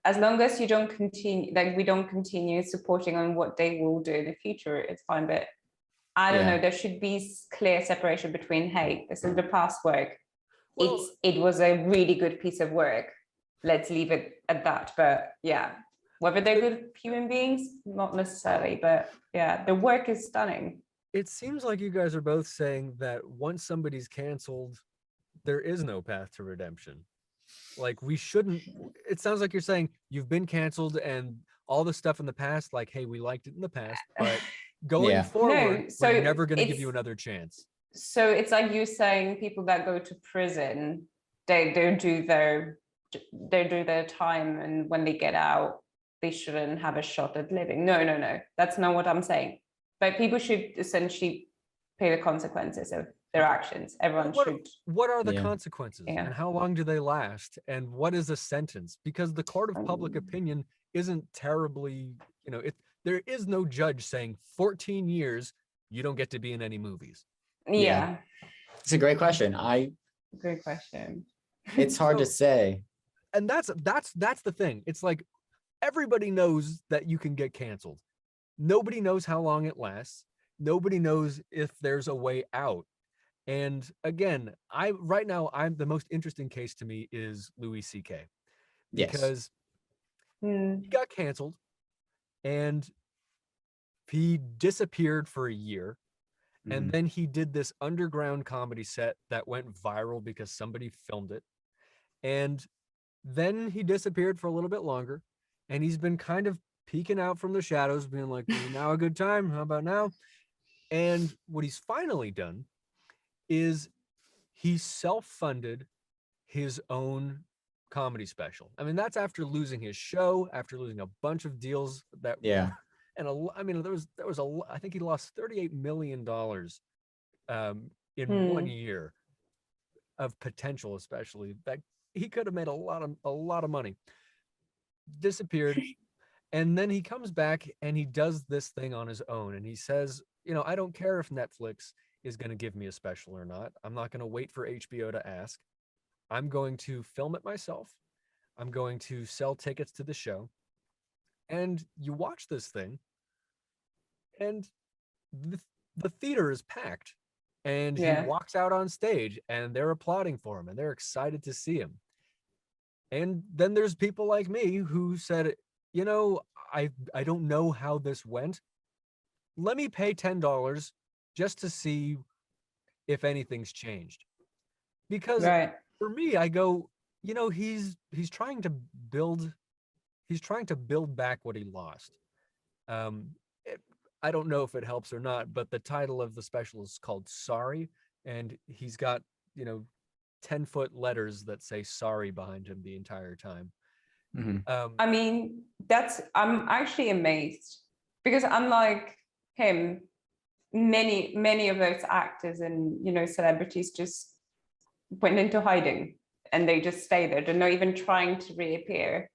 As long as you don't continue, like we don't continue supporting on what they will do in the future, it's fine. But I don't know, there should be clear separation between, hey, this is the past work. Well, it was a really good piece of work. Let's leave it at that. But yeah, whether they're good human beings, not necessarily. But yeah, the work is stunning. it seems like you guys are both saying that once somebody's canceled, there is no path to redemption. Like, we shouldn't, it sounds like you're saying you've been canceled and all the stuff in the past, like, hey, we liked it in the past, but going forward, so we're never going to give it's- you another chance. So it's like you saying people that go to prison, they do their time, and when they get out, they shouldn't have a shot at living. No, that's not what I'm saying. But people should essentially pay the consequences of their actions. Everyone should. What are the Yeah. consequences, Yeah. and how long do they last, and what is a sentence? Because the court of public opinion isn't terribly, you know, there is no judge saying 14 years, you don't get to be in any movies. Yeah. It's a great question. Great question. It's hard to So- say. And that's the thing. It's like, everybody knows that you can get canceled. Nobody knows how long it lasts. Nobody knows if there's a way out. And again, right now, the most interesting case to me is Louis C.K. Yes. because Hmm. he got canceled. and he disappeared for a year. And then he did this underground comedy set that went viral because somebody filmed it. And then he disappeared for a little bit longer. And he's been kind of peeking out from the shadows, being like, is now a good time? How about now? And what he's finally done is he self-funded his own comedy special. I mean, that's after losing his show, after losing a bunch of deals that and I mean, there was I think he lost $38 million in 1 year of potential, especially that he could have made a lot of money. Disappeared, and then he comes back and he does this thing on his own, and he says, you know, I don't care if Netflix is going to give me a special or not. I'm not going to wait for HBO to ask. I'm going to film it myself. I'm going to sell tickets to the show. And you watch this thing, and the theater is packed. And he walks out on stage, and they're applauding for him, and they're excited to see him. And then there's people like me who said, you know, I don't know how this went. Let me pay $10 just to see if anything's changed. Because for me, I go, you know, he's trying to build back what he lost. I don't know if it helps or not, but the title of the special is called Sorry, and he's got, you know, 10-foot letters that say sorry behind him the entire time. I mean, I'm actually amazed, because unlike him, many of those actors and, you know, celebrities just went into hiding and they just stay there. They're not even trying to reappear.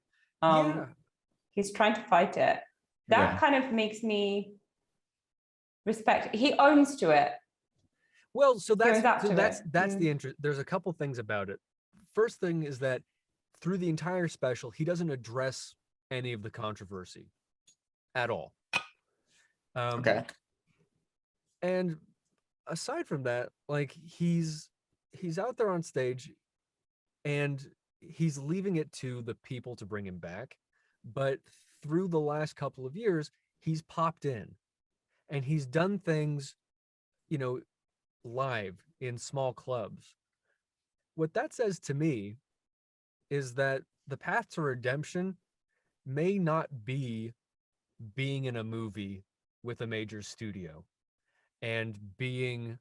He's trying to fight it. That kind of makes me respect. He owns to it. Well, so that's the interest. There's a couple things about it. First thing is that through the entire special, he doesn't address any of the controversy at all. And aside from that, like, he's out there on stage and he's leaving it to the people to bring him back. But through the last couple of years, he's popped in and he's done things, you know, live in small clubs. What that says to me is that the path to redemption may not be being in a movie with a major studio and being,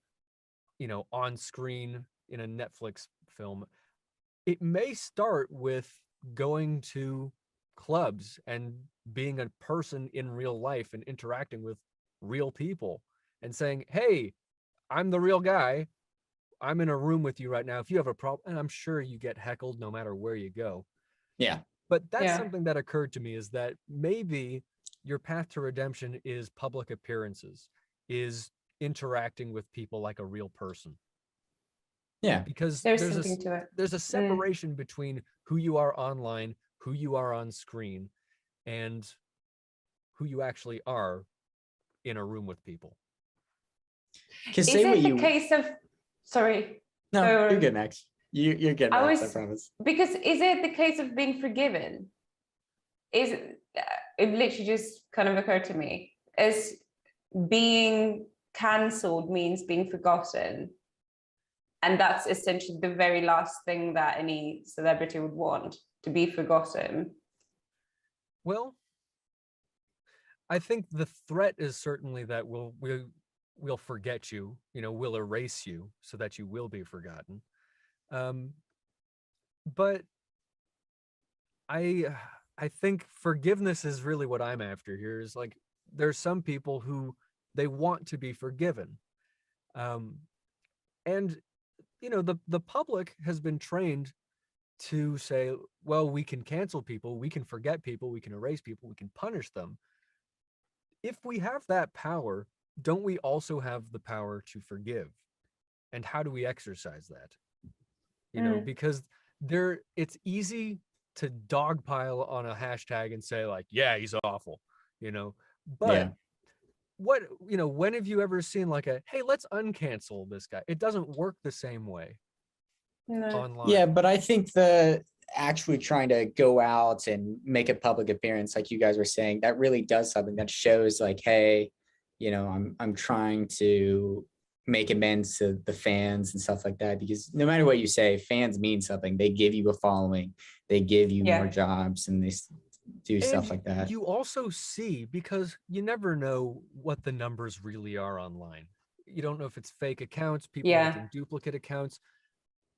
you know, on screen in a Netflix film. It may start with going to clubs and being a person in real life and interacting with real people and saying, hey, I'm the real guy. I'm in a room with you right now. If you have a problem, and I'm sure you get heckled no matter where you go. Yeah. But that's something that occurred to me, is that maybe your path to redemption is public appearances, is interacting with people like a real person. Yeah. Because there's something to it. There's a separation between who you are online, who you are on screen, and who you actually are in a room with people. Is it the case of, sorry. No, you're good, Max. You're good, Max, I promise. Because is it the case of being forgiven? It literally just kind of occurred to me, as being cancelled means being forgotten. And that's essentially the very last thing that any celebrity would want, to be forgotten. Well, I think the threat is certainly that we'll forget you, you know, we'll erase you so that you will be forgotten. But I think forgiveness is really what I'm after here. Is like, there's some people who they want to be forgiven. And, you know, the public has been trained to say, well, we can cancel people, we can forget people, we can erase people, we can punish them. If we have that power, don't we also have the power to forgive? And how do we exercise that? You know, because it's easy to dogpile on a hashtag and say, like, yeah, he's awful, you know, but what, you know, when have you ever seen like hey, let's uncancel this guy? It doesn't work the same way online. Yeah, but I think actually trying to go out and make a public appearance, like you guys were saying, that really does something. That shows like, hey, you know, I'm trying to make amends to the fans and stuff like that, because no matter what you say, fans mean something. They give you a following, they give you more jobs, and they do stuff like that. You also see, because you never know what the numbers really are online. You don't know if it's fake accounts, people making duplicate accounts.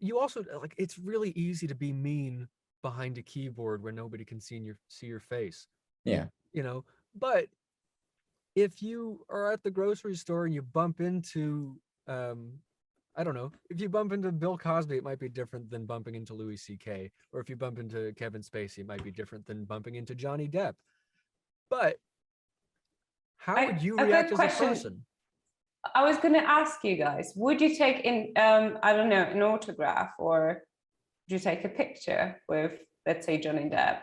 You also, like, it's really easy to be mean behind a keyboard where nobody can see your face. Yeah. You know, but if you are at the grocery store and you bump into, I don't know, if you bump into Bill Cosby, it might be different than bumping into Louis C.K. Or if you bump into Kevin Spacey, it might be different than bumping into Johnny Depp. But how would you react as a person? I was going to ask you guys, would you take in, I don't know, an autograph, or would you take a picture with, let's say, Johnny Depp?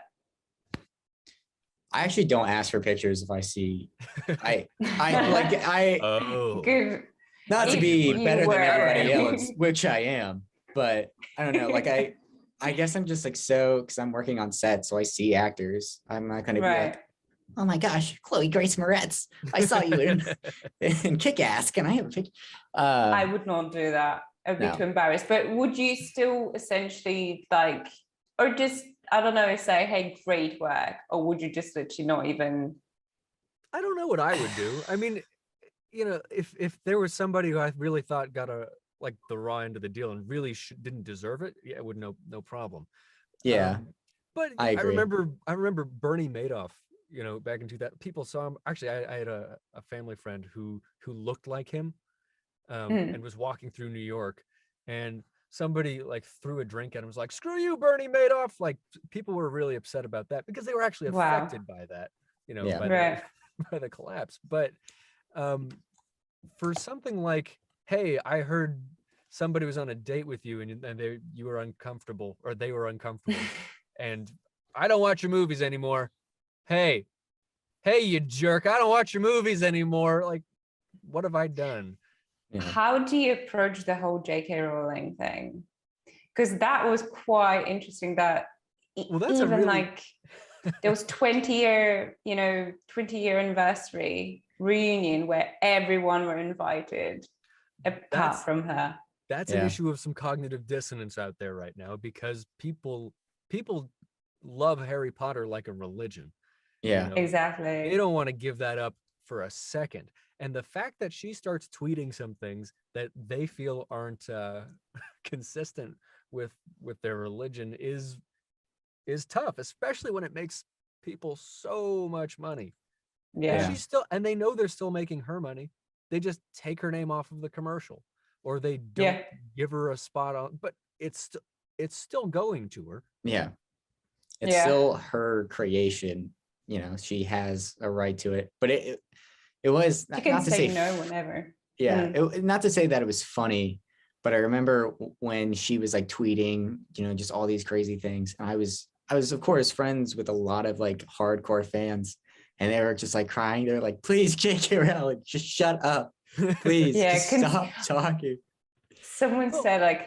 I actually don't ask for pictures if I see, good. Not to be better than everybody else, which I am, but I don't know. Like I guess I'm just like, so, because I'm working on set, so I see actors. I'm not going to be like, oh my gosh, Chloe Grace Moretz, I saw you in Kick-Ass. Can I have a picture? I would not do that. I'd be too embarrassed. But would you still essentially like, or just, I don't know, say, hey, great work, or would you just literally not even? I don't know what I would do. I mean, you know, if there was somebody who I really thought got the raw end of the deal and really didn't deserve it, yeah, it would no problem. Yeah, but I remember Bernie Madoff. You know, back in 2000, people saw him. Actually, I had a family friend who looked like him, and was walking through New York, and somebody like threw a drink at him and was like, "Screw you, Bernie Madoff!" Like, people were really upset about that because they were actually affected by that, you know, by the collapse. But for something like, hey, I heard somebody was on a date with you and you were uncomfortable, or they were uncomfortable, and I don't watch your movies anymore. Hey, you jerk, I don't watch your movies anymore. Like, what have I done? How do you approach the whole J.K. Rowling thing? Because that was quite interesting, that there was 20-year anniversary reunion where everyone were invited apart from her. That's an issue of some cognitive dissonance out there right now, because people love Harry Potter like a religion. Yeah, you know, exactly. They don't want to give that up for a second. And the fact that she starts tweeting some things that they feel aren't consistent with their religion is tough, especially when it makes people so much money. Yeah. And they know they're still making her money. They just take her name off of the commercial, or they don't give her a spot on, but it's still going to her. Yeah. It's still her creation. You know, she has a right to it, but it was you can say no whenever. Yeah. Not to say that it was funny, but I remember when she was like tweeting, you know, just all these crazy things. And I was of course friends with a lot of like hardcore fans, and they were just like crying. They're like, please, J.K. Rowling, just shut up. Please, just stop talking. Someone said,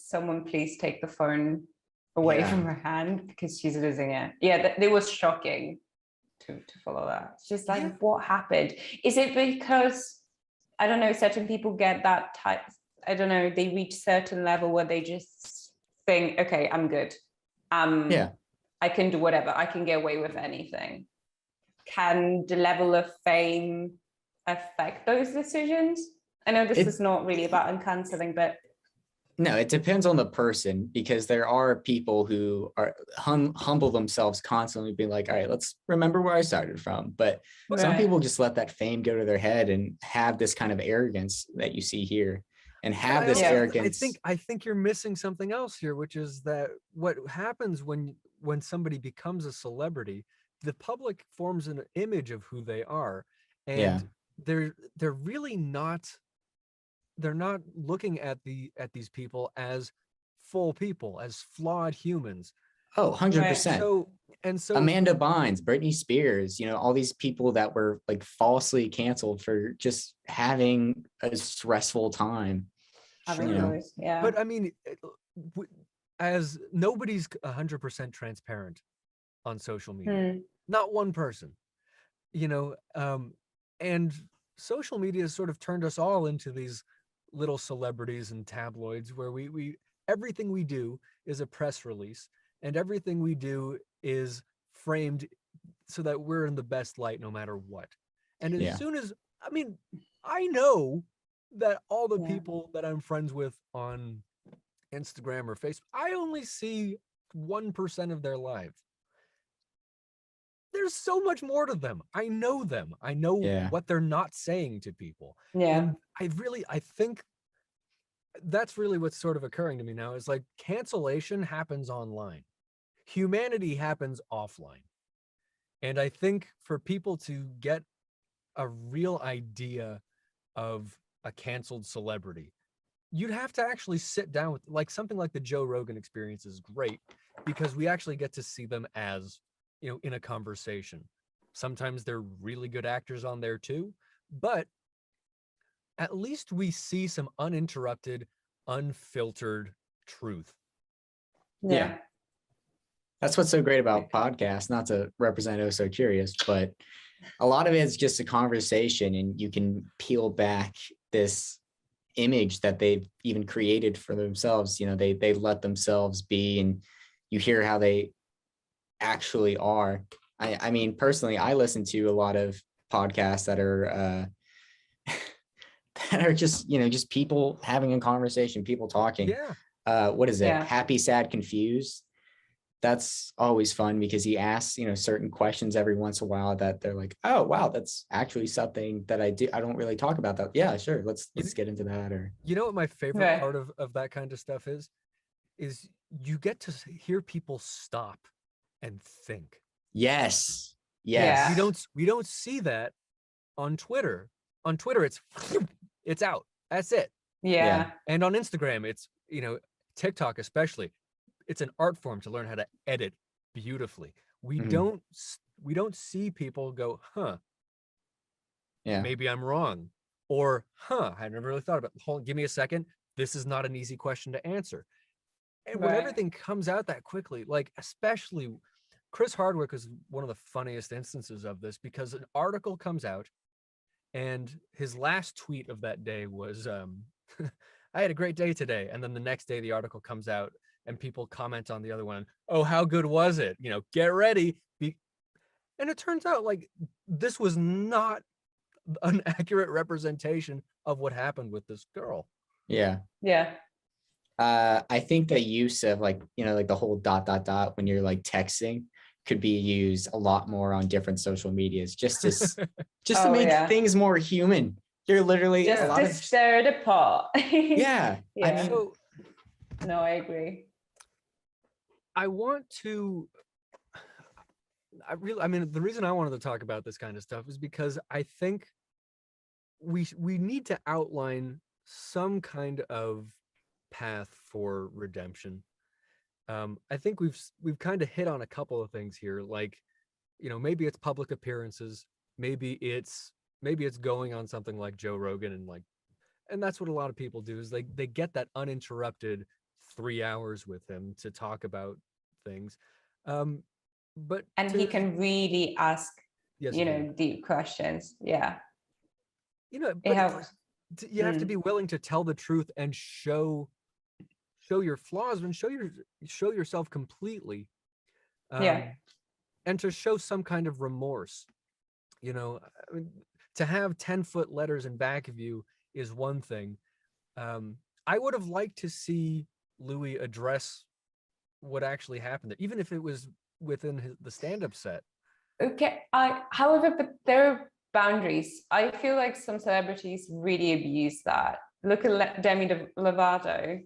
someone please take the phone away from her hand because she's losing it. Yeah, it was shocking to follow that. It's just like, what happened? Is it because, I don't know, certain people get that type, I don't know, they reach certain level where they just think, okay, I'm good. I can do whatever. I can get away with anything. Can the level of fame affect those decisions? I know this is not really about uncanceling, but no, it depends on the person, because there are people who are humble themselves constantly, being like, all right, let's remember where I started from. But some people just let that fame go to their head and have this kind of arrogance that you see here, and have this arrogance. I think you're missing something else here, which is that what happens when somebody becomes a celebrity, the public forms an image of who they are, and they're really not. They're not looking at these people as full people, as flawed humans. Oh, 100%. So Amanda Bynes, Britney Spears, you know, all these people that were like falsely canceled for just having a stressful time. But I mean, as nobody's 100% transparent on social media. Not one person, you know, and social media has sort of turned us all into these little celebrities and tabloids where we everything we do is a press release, and everything we do is framed so that we're in the best light no matter what. And as soon as, I mean, I know that all the people that I'm friends with on Instagram or Facebook, I only see 1% of their lives. There's so much more to them. I know them. I know what they're not saying to people. And I think that's really what's sort of occurring to me now is like cancellation happens online. Humanity happens offline. And I think for people to get a real idea of a canceled celebrity, you'd have to actually sit down with like something like the Joe Rogan experience is great because we actually get to see them as, you know, in a conversation. Sometimes they're really good actors on there too, but at least we see some uninterrupted, unfiltered truth. Yeah. That's what's so great about podcasts, not to represent Oh So Curious, but a lot of it is just a conversation and you can peel back this image that they've even created for themselves. You know, they let themselves be and you hear how they actually are. I mean, personally, I listen to a lot of podcasts that are that are just, you know, just people having a conversation, people talking. What is it? Happy, sad, confused. That's always fun because he asks, you know, certain questions every once in a while that they're like, oh, wow, that's actually something that I don't really talk about that. Yeah, sure. Let's get into that. Or, you know what my favorite part of that kind of stuff is you get to hear people stop and think. Yes. We don't see that on Twitter. On Twitter, it's out. That's it. And on Instagram, it's, you know, TikTok especially, it's an art form to learn how to edit beautifully. We don't see people go, huh, maybe I'm wrong, or I never really thought about it. Hold on, give me a second. This is not an easy question to answer. And when everything comes out that quickly, like especially Chris Hardwick is one of the funniest instances of this because an article comes out and his last tweet of that day was, I had a great day today. And then the next day the article comes out and people comment on the other one, oh, how good was it? You know, get ready. And it turns out like this was not an accurate representation of what happened with this girl. I think the use of like, you know, like the whole ... when you're like texting could be used a lot more on different social medias just to make things more human. You're literally just to stir the pot. I mean, no, I agree. I mean, the reason I wanted to talk about this kind of stuff is because I think we need to outline some kind of path for redemption. I think we've kind of hit on a couple of things here, like, you know, maybe it's public appearances, maybe it's going on something like Joe Rogan and that's what a lot of people do is they get that uninterrupted 3 hours with him to talk about things. But he can really ask, you know, deep questions. You know, it helps. You have to be willing to tell the truth and show your flaws and show yourself completely. And to show some kind of remorse. You know, I mean, to have 10-foot letters in back of you is one thing. I would have liked to see Louis address what actually happened, even if it was within the stand-up set. Okay, however, but there are boundaries. I feel like some celebrities really abuse that. Look at Demi Lovato.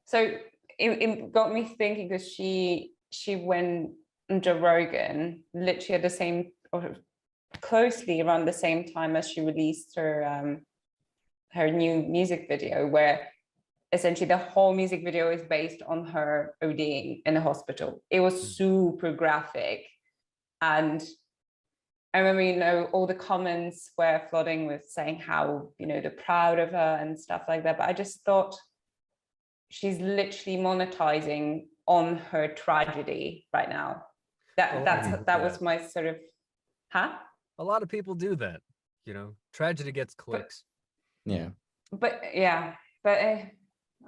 So it got me thinking because she went under Rogan literally at the same or closely around the same time as she released her new music video, where essentially the whole music video is based on her ODing in a hospital. It was super graphic. And I remember, you know, all the comments were flooding with saying how, you know, they're proud of her and stuff like that. But I just thought she's literally monetizing on her tragedy right now. That was my sort of, A lot of people do that. Tragedy gets clicks. Yeah. But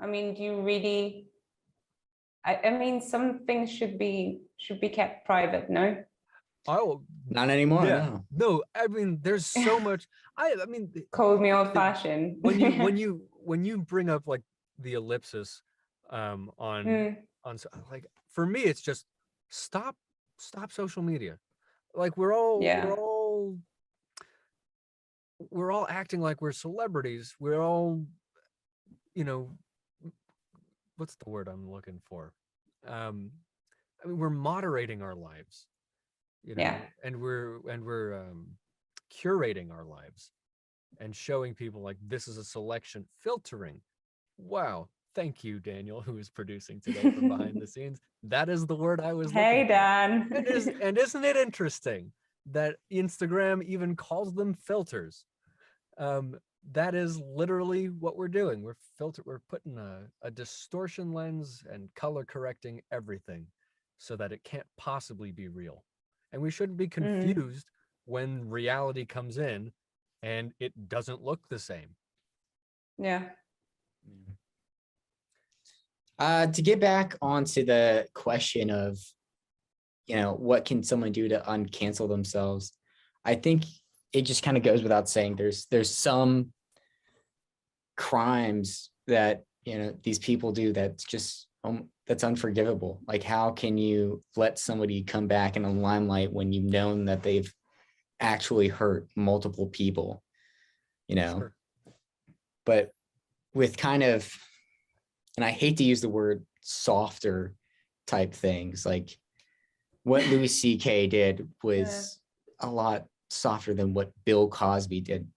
I mean, do you really? I mean, some things should be kept private, no? Oh, Not anymore. yeah. No. No, I mean, there's so much. I mean, Call me old fashioned. when you bring up like the ellipsis, on like, for me, it's just stop social media. Like we're all acting like we're celebrities. We're all, what's the word I'm looking for? I mean, we're moderating our lives, and we're curating our lives and showing people like this is a selection, filtering. Wow. Thank you, Daniel, who is producing today from behind the scenes. That is the word I was looking for. Dan. And isn't it interesting that Instagram even calls them filters? That is literally what we're doing. We're putting a distortion lens and color correcting everything so that it can't possibly be real. And we shouldn't be confused when reality comes in and it doesn't look the same. Yeah. To get back onto the question of, what can someone do to uncancel themselves? I think it just kind of goes without saying there's some crimes that, these people do that's just, that's unforgivable. Like, how can you let somebody come back in the limelight when you've known that they've actually hurt multiple people, Sure. But with kind of, and I hate to use the word softer type things, like what Louis C.K. did was a lot softer than what Bill Cosby did.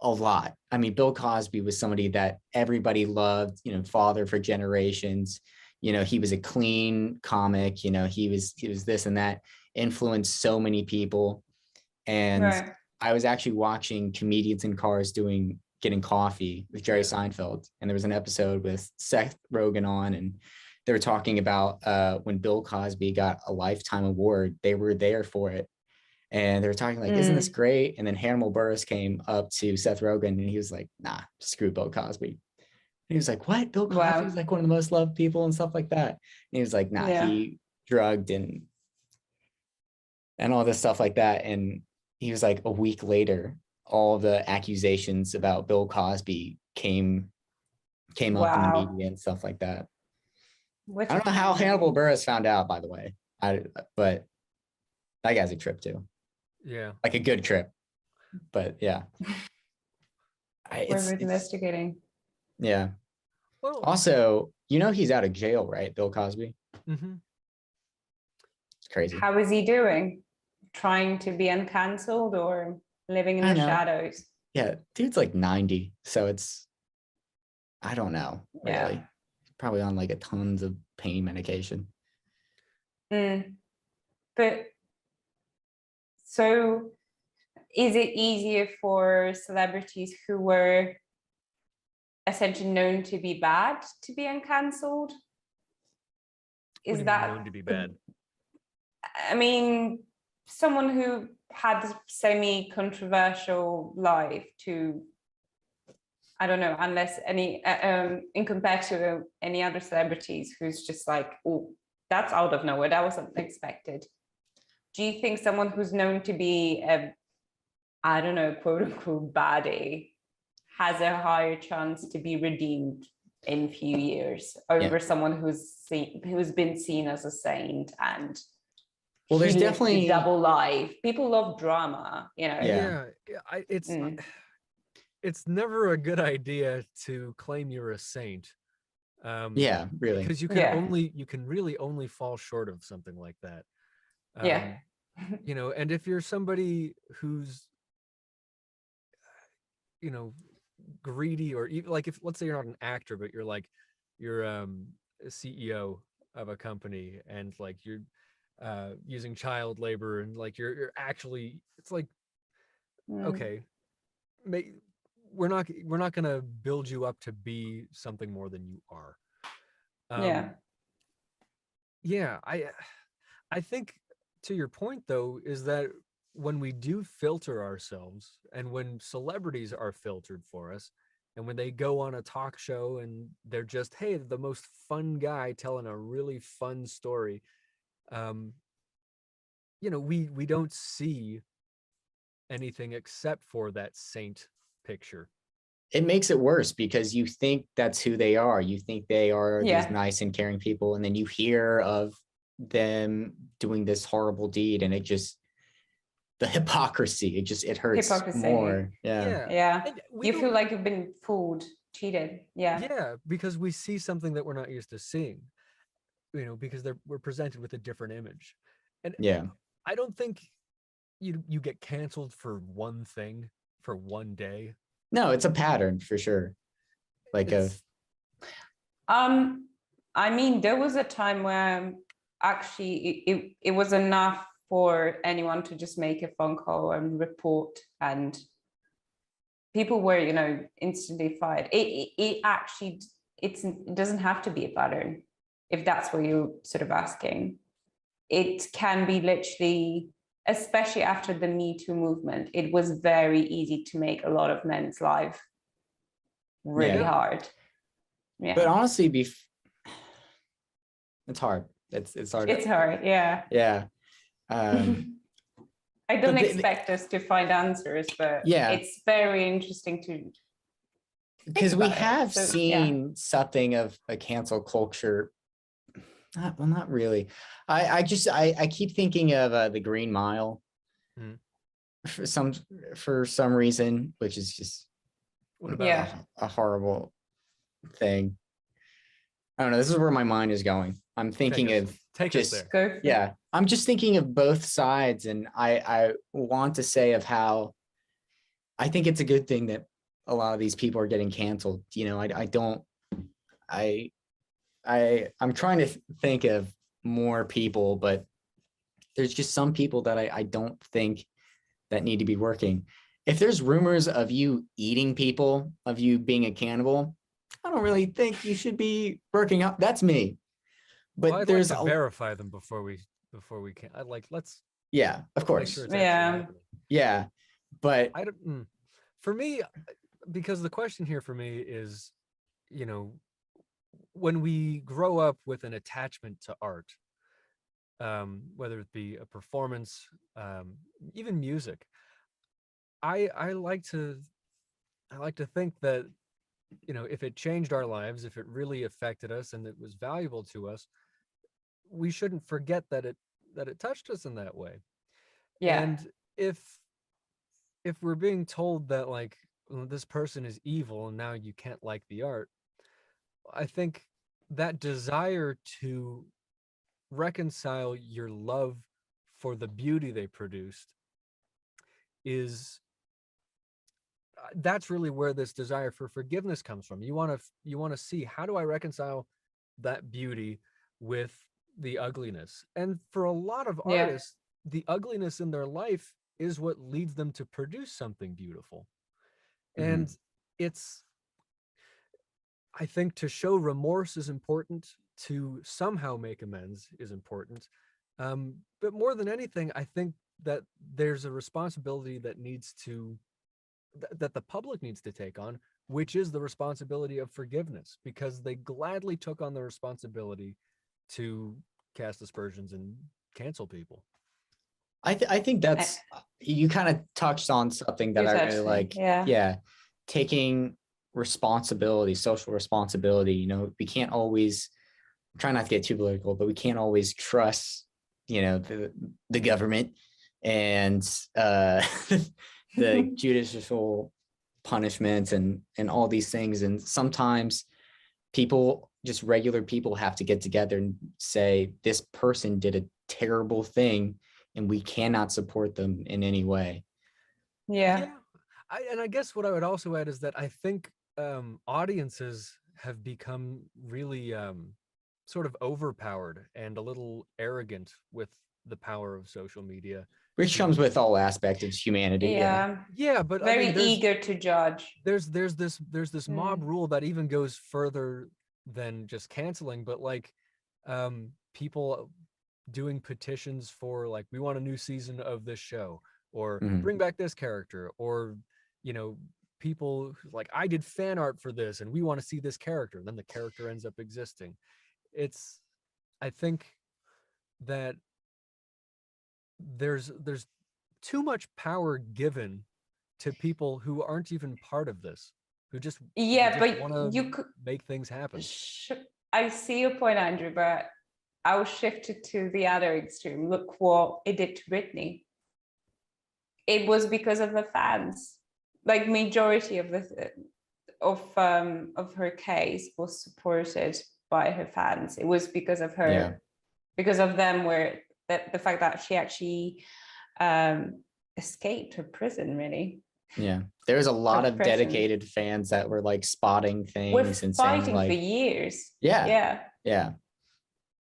A lot. I mean, Bill Cosby was somebody that everybody loved, father for generations. He was a clean comic, he was this and that, influenced so many people. And I was actually watching Comedians in Cars getting coffee with Jerry Seinfeld. And there was an episode with Seth Rogen on, and they were talking about when Bill Cosby got a Lifetime Award, they were there for it. And they were talking like, isn't this great? And then Hannibal Buress came up to Seth Rogen and he was like, nah, screw Bill Cosby. And he was like, what? Bill Cosby is like one of the most loved people and stuff like that. And he was like, nah, he drugged and all this stuff like that. And he was like, a week later, all the accusations about Bill Cosby came up in the media and stuff like that. I don't know how Hannibal Buress found out, by the way. But that guy's a trip too. Yeah. Like a good trip. But yeah. We're investigating. Yeah. Well, also, he's out of jail, right? Bill Cosby. Mm-hmm. It's crazy. How is he doing? Trying to be uncancelled or living in the shadows? Yeah, dude's like 90. So I don't know, really. Yeah. Probably on like a tons of pain medication. But so is it easier for celebrities who were essentially known to be bad to be uncancelled? Is that known to be bad? I mean, someone who had a semi-controversial life to, I don't know, unless any, in compared to any other celebrities who's just like, oh, that's out of nowhere, that wasn't expected. Do you think someone who's known to be a, I don't know, quote unquote baddie has a higher chance to be redeemed in a few years over someone who's been seen as a saint and there's definitely a double life? People love drama, It's never a good idea to claim you're a saint. Really, because you can really only fall short of something like that. And if you're somebody who's greedy, or even like, if let's say you're not an actor but you're a CEO of a company and like you're using child labor and like you're actually, it's like, okay, we're not going to build you up to be something more than you are. Yeah, I think to your point though is that when we do filter ourselves and when celebrities are filtered for us and when they go on a talk show and they're just, hey, the most fun guy telling a really fun story, we don't see anything except for that saint picture. It makes it worse because you think that's who they are. You think they are these nice and caring people, and then you hear of them doing this horrible deed, and it just, the hypocrisy, it hurts more. Yeah. You feel like you've been fooled, cheated. Yeah, because we see something that we're not used to seeing, because we're presented with a different image. And I don't think you get canceled for one thing for one day. No, it's a pattern for sure. I mean, there was a time where actually it was enough for anyone to just make a phone call and report, and people were, instantly fired. It doesn't have to be a pattern, if that's what you're sort of asking. It can be literally, especially after the Me Too movement, it was very easy to make a lot of men's life really hard. Yeah. But honestly, it's hard. It's hard. It's hard. Yeah. Yeah. I don't expect us to find answers, but it's very interesting to, because we have seen something of a cancel culture. Not really. I keep thinking of the Green Mile for some reason, which is just a horrible thing. I don't know. This is where my mind is going. I'm thinking I'm just thinking of both sides, and I want to say of how I think it's a good thing that a lot of these people are getting canceled. I'm trying to think of more people, but there's just some people that I don't think that need to be working. If there's rumors of you eating people, of you being a cannibal, I don't really think you should be working up. That's me. But I'd there's like to verify them before we can. Let's. Yeah, of course. Sure yeah, but I don't. For me, because the question here for me is, when we grow up with an attachment to art, whether it be a performance, even music, I like to think that, if it changed our lives, if it really affected us and it was valuable to us, we shouldn't forget that it touched us in that way. Yeah. And if we're being told that this person is evil and now you can't like the art, I think that desire to reconcile your love for the beauty they produced that's really where this desire for forgiveness comes from. You want to see, how do I reconcile that beauty with the ugliness? And for a lot of artists, the ugliness in their life is what leads them to produce something beautiful. And I think to show remorse is important, to somehow make amends is important. But more than anything, I think that there's a responsibility that the public needs to take on, which is the responsibility of forgiveness, because they gladly took on the responsibility to cast aspersions and cancel people. I think that's, you kind of touched on something that I really like. Yeah. Taking responsibility, social responsibility. We can't always, try not to get too political, but we can't always trust, the government and the judicial punishments and all these things. And sometimes just regular people have to get together and say, this person did a terrible thing and we cannot support them in any way. Yeah. I guess what I would also add is that I think audiences have become really sort of overpowered and a little arrogant with the power of social media. Which comes with all aspects of humanity. Yeah, but very I mean, eager to judge. There's this mob rule that even goes further than just canceling, but like people doing petitions for like, we want a new season of this show, or bring back this character, or people like, I did fan art for this and we want to see this character, and then the character ends up existing. I think that there's too much power given to people who aren't even part of this, who just but want you to could make things happen. I see your point, Andrew, but I'll shift it to the other extreme. Look what it did to Britney. It was because of the fans. Like, majority of her case was supported by her fans. It was because of her, because of them, where the fact that she actually escaped her prison, really. Yeah, there was a lot of dedicated fans that were like spotting things and saying fighting like, for years. yeah.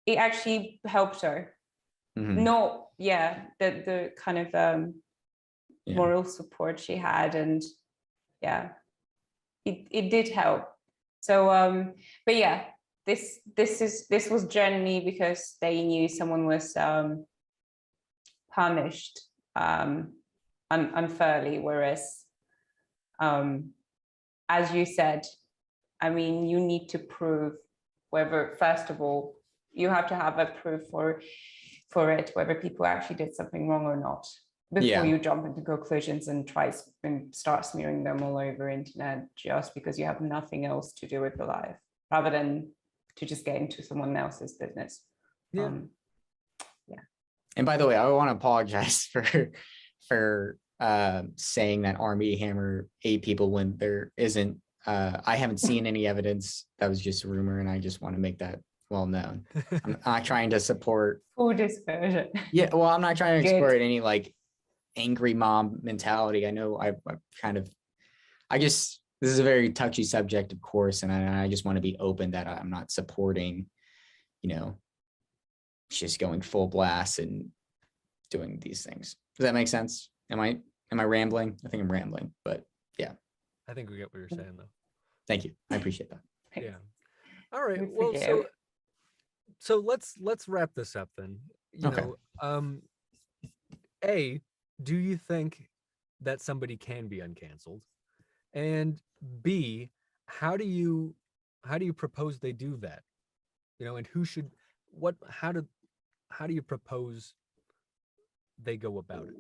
It actually helped her. Not the kind of moral support she had, and it did help. So but yeah, this was generally because they knew someone was punished unfairly, whereas as you said, I mean, you need to prove whether, first of all, you have to have a proof for it, whether people actually did something wrong or not, before you jump into conclusions and start smearing them all over internet just because you have nothing else to do with your life, rather than to just get into someone else's business. And by the way, I want to apologize for saying that Army Hammer ate people when there isn't. I haven't seen any evidence. That was just a rumor, and I just want to make that well known. I'm not trying to support full disclosure. Yeah, well, I'm not trying to exploit any like angry mom mentality. I know this is a very touchy subject, of course, and I just want to be open that I'm not supporting, just going full blast and doing these things. Does that make sense? Am I rambling? I think I'm rambling, but yeah. I think we get what you're saying, though. Thank you. I appreciate that. Yeah. All right. Well, so let's wrap this up then. Do you think that somebody can be uncanceled? And B, how do you propose they do that? And how do you propose they go about it?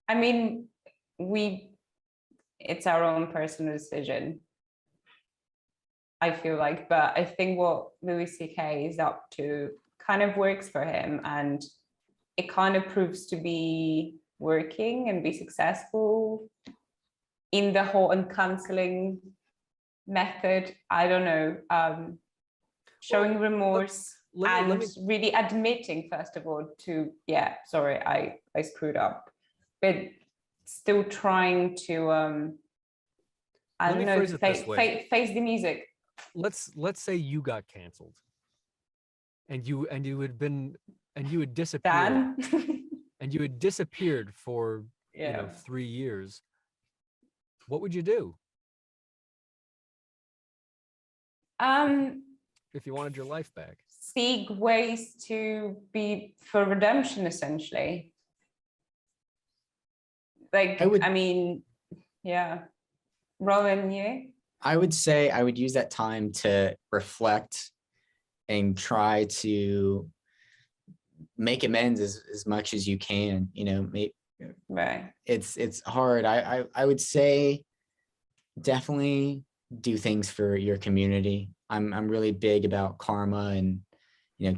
I mean, it's our own personal decision, I feel like, but I think what Louis C.K. is up to kind of works for him, and it kind of proves to be working and be successful in the whole uncanceling method. I don't know, showing remorse and really admitting, first of all, to sorry, I screwed up, but still trying to I don't know, face the music. Let's say you got canceled, and you had disappeared, and you had disappeared for 3 years. What would you do? If you wanted your life back, seek ways to be for redemption, essentially. Like, Rolan, you? I would say I would use that time to reflect and try to make amends as much as you can. Right. It's hard. I would say definitely do things for your community. I'm really big about karma and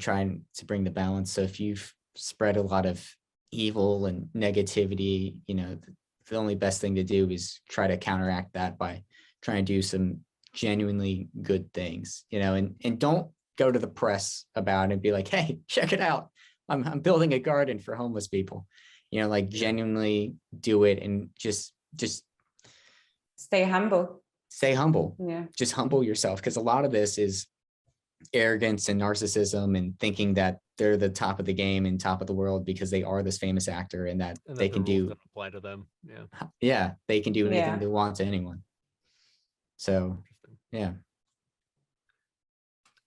trying to bring the balance. So if you've spread a lot of evil and negativity, the only best thing to do is try to counteract that by trying to do some genuinely good things, and don't go to the press about it and be like, hey, check it out, I'm building a garden for homeless people. Genuinely do it, and just stay humble. Yeah, just humble yourself, because a lot of this is arrogance and narcissism and thinking that they're the top of the game and top of the world because they are this famous actor and that And they that can the rules do, don't apply to them. Yeah. yeah, they can do anything Yeah. they want to anyone. So, Interesting. yeah.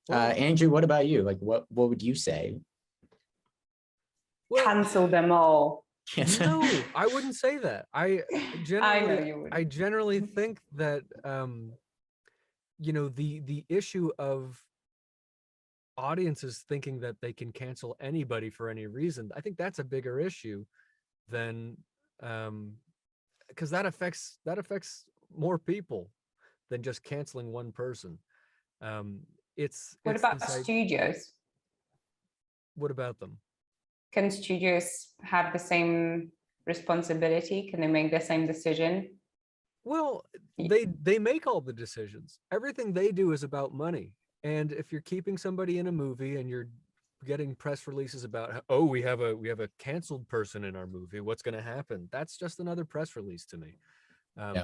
Well, Andrew, what about you? Like, what would you say? well, Cancel them all. no, I wouldn't say that. I generally, you would. I generally think that you know, the issue of audiences thinking that they can cancel anybody for any reason, I think that's a bigger issue than because that affects more people than just canceling one person. What about studios? What about them? Can studios have the same responsibility? Can they make the same decision? Well, they make all the decisions. Everything they do is about money. And if you're keeping somebody in a movie and you're getting press releases about, oh, we have a canceled person in our movie, what's going to happen? That's just another press release to me.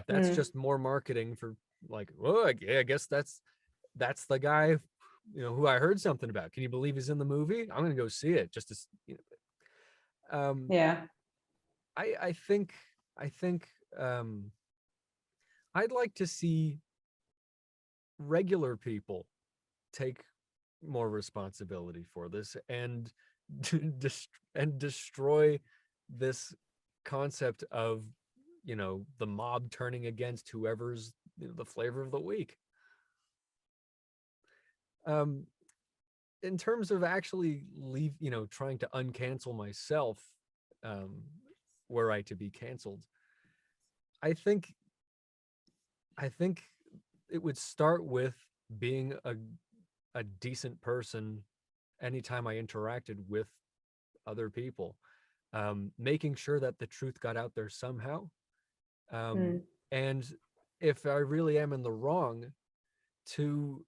That's just more marketing for like, oh, I guess that's the guy, you know, who I heard something about. Can you believe he's in the movie? I'm going to go see it just to, you know. Yeah. I think I'd like to see regular people take more responsibility for this and destroy this concept of, you know, the mob turning against whoever's, you know, the flavor of the week. In terms of actually trying to uncancel myself, were I to be canceled, I think it would start with being a decent person anytime I interacted with other people, making sure that the truth got out there somehow. And if I really am in the wrong, to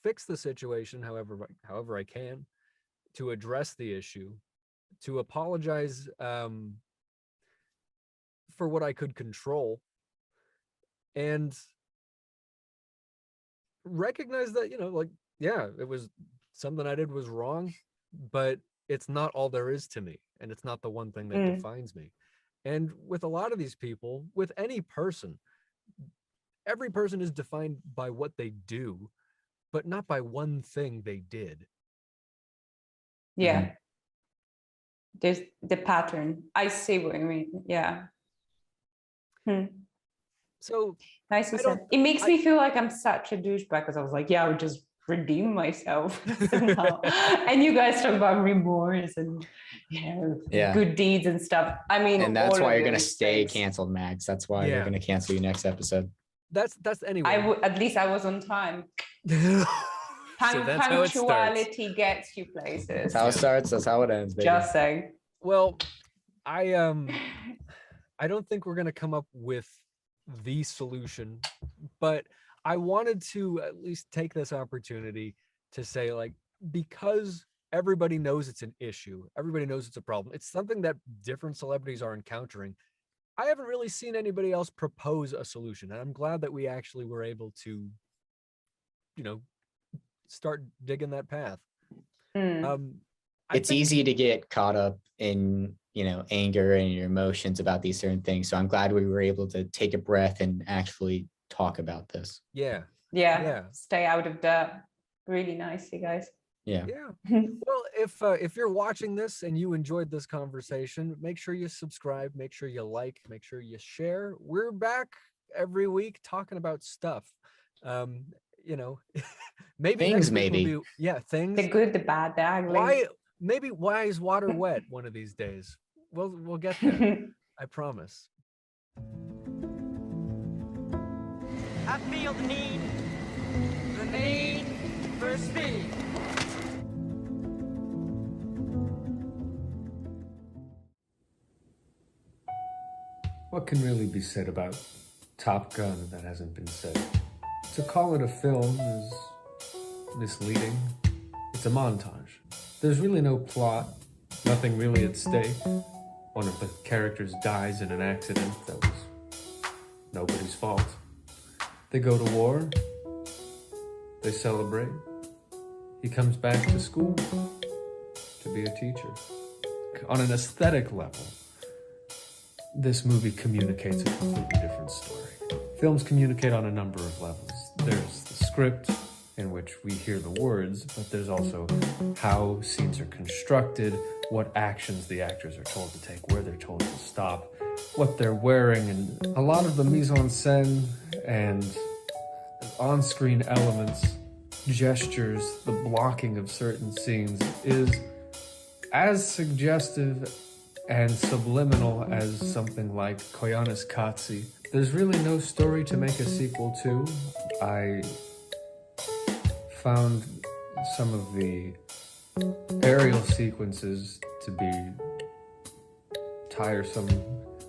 fix the situation however I can, to address the issue, to apologize for what I could control, and recognize that, you know, like, yeah, it was something I did was wrong, but it's not all there is to me, and it's not the one thing that defines me. And with a lot of these people, with any person, every person is defined by what they do, but not by one thing they did. Yeah. There's the pattern. I see what you mean. Yeah. So nicely said. It makes me feel like I'm such a douchebag because I was like, yeah, I would just redeem myself somehow. And you guys talk about remorse and, you know, good deeds and stuff. I mean, and that's why you're going to those stay things. canceled, Mags. That's why we're going to cancel you next episode. That's anyway. At least I was on time. So that's how it starts. Punctuality gets you places. That's how it starts. That's how it ends, baby. Just saying. Well, I don't think we're going to come up with the solution, but I wanted to at least take this opportunity to say, like, because everybody knows it's an issue, everybody knows it's a problem, it's something that different celebrities are encountering. I haven't really seen anybody else propose a solution, and I'm glad that we actually were able to, you know, start digging that path. It's easy to get caught up in, you know, anger and your emotions about these certain things. So I'm glad we were able to take a breath and actually talk about this. Yeah. Stay out of dirt. Really nice, you guys. Yeah. Well, if you're watching this and you enjoyed this conversation, make sure you subscribe, make sure you like, make sure you share. We're back every week talking about stuff. You know, maybe things, things. The good, the bad, the ugly. Why is water wet one of these days? We'll get there. I promise. I feel the need for speed. What can really be said about Top Gun that hasn't been said? To call it a film is misleading. It's a montage. There's really no plot, nothing really at stake. One of the characters dies in an accident that was nobody's fault. They go to war. They celebrate. He comes back to school to be a teacher. On an aesthetic level, this movie communicates a completely different story. Films communicate on a number of levels. There's the script, in which we hear the words, but there's also how scenes are constructed, what actions the actors are told to take, where they're told to stop, what they're wearing, and a lot of the mise-en-scène and on-screen elements, gestures, the blocking of certain scenes is as suggestive and subliminal as something like Koyanis Katsi. There's really no story to make a sequel to. I found some of the aerial sequences to be tiresome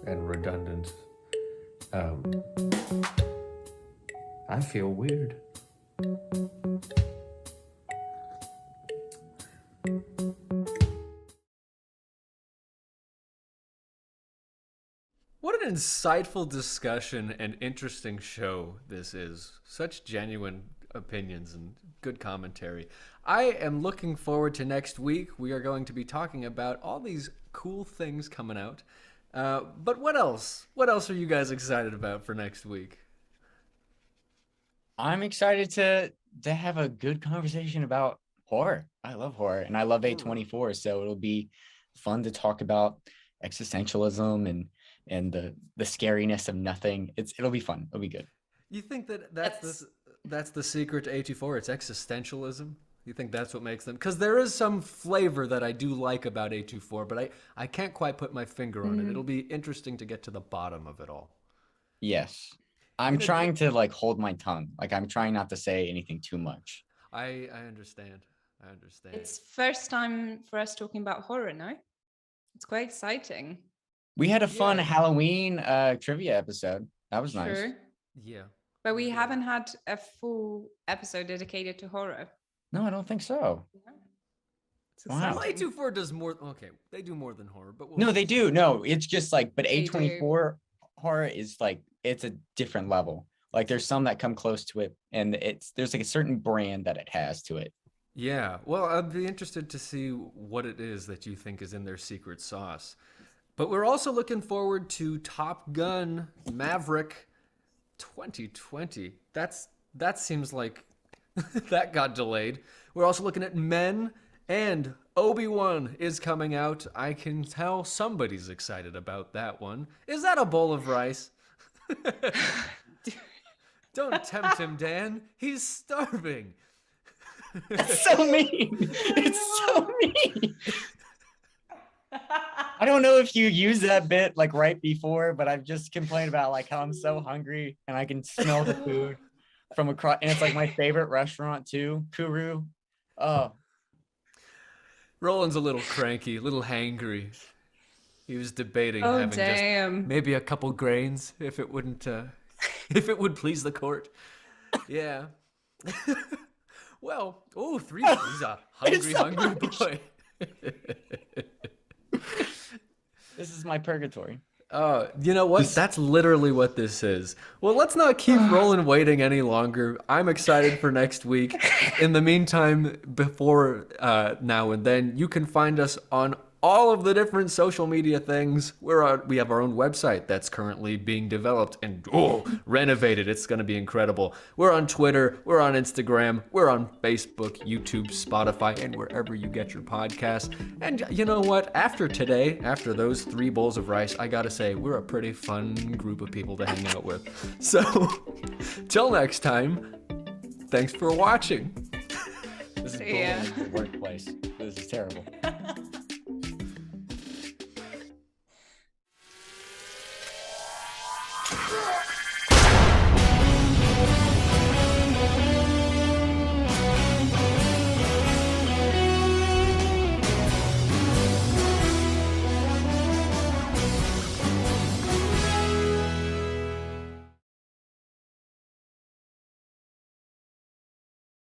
and redundant. I feel weird. What an insightful discussion and interesting show this is. Such genuine opinions and good commentary. I am looking forward to next week. We are going to be talking about all these cool things coming out. But what else? What else are you guys excited about for next week? I'm excited to have a good conversation about horror. I love horror and I love A24, so it'll be fun to talk about existentialism and the scariness of nothing. It'll be fun. It'll be good. You think that's the secret to A24? It's existentialism? You think that's what makes them? Because there is some flavor that I do like about A24, but I can't quite put my finger on it. It'll be interesting to get to the bottom of it all. Yes. I'm trying to like hold my tongue. Like I'm trying not to say anything too much. I understand. I understand. It's first time for us talking about horror, no? It's quite exciting. We had a fun Halloween trivia episode. That was nice. Sure. Yeah. But we haven't had a full episode dedicated to horror. No, I don't think so. Wow. Well, A24 does more. Okay, they do more than horror, but No, they do. No, it's just like, but They A24 horror is like, it's a different level. Like there's some that come close to it, and there's like a certain brand that it has to it. Yeah. Well, I'd be interested to see what it is that you think is in their secret sauce. But we're also looking forward to Top Gun Maverick 2020. That seems like that got delayed. We're also looking at Men, and Obi-Wan is coming out. I can tell somebody's excited about that one. Is that a bowl of rice? Don't tempt him, Dan. He's starving. That's so mean. It's so mean. I don't know if you use that bit like right before, but I've just complained about like how I'm so hungry and I can smell the food from across, and it's like my favorite restaurant too, Kuru. Oh, Roland's a little cranky, a little hangry. He was debating having just maybe a couple grains if it wouldn't, if it would please the court. Yeah. Well, three. He's a hungry boy. This is my purgatory. You know what? That's literally what this is. Well, let's not keep Roland waiting any longer. I'm excited for next week. In the meantime, before now and then, you can find us on all of the different social media things. We have our own website that's currently being developed and renovated. It's going to be incredible. We're on Twitter, we're on Instagram, we're on Facebook, YouTube, Spotify, and wherever you get your podcasts. And you know what? After today, after those 3 bowls of rice, I gotta say, we're a pretty fun group of people to hang out with. So, till next time, thanks for watching. This is bullying in the workplace. This is terrible.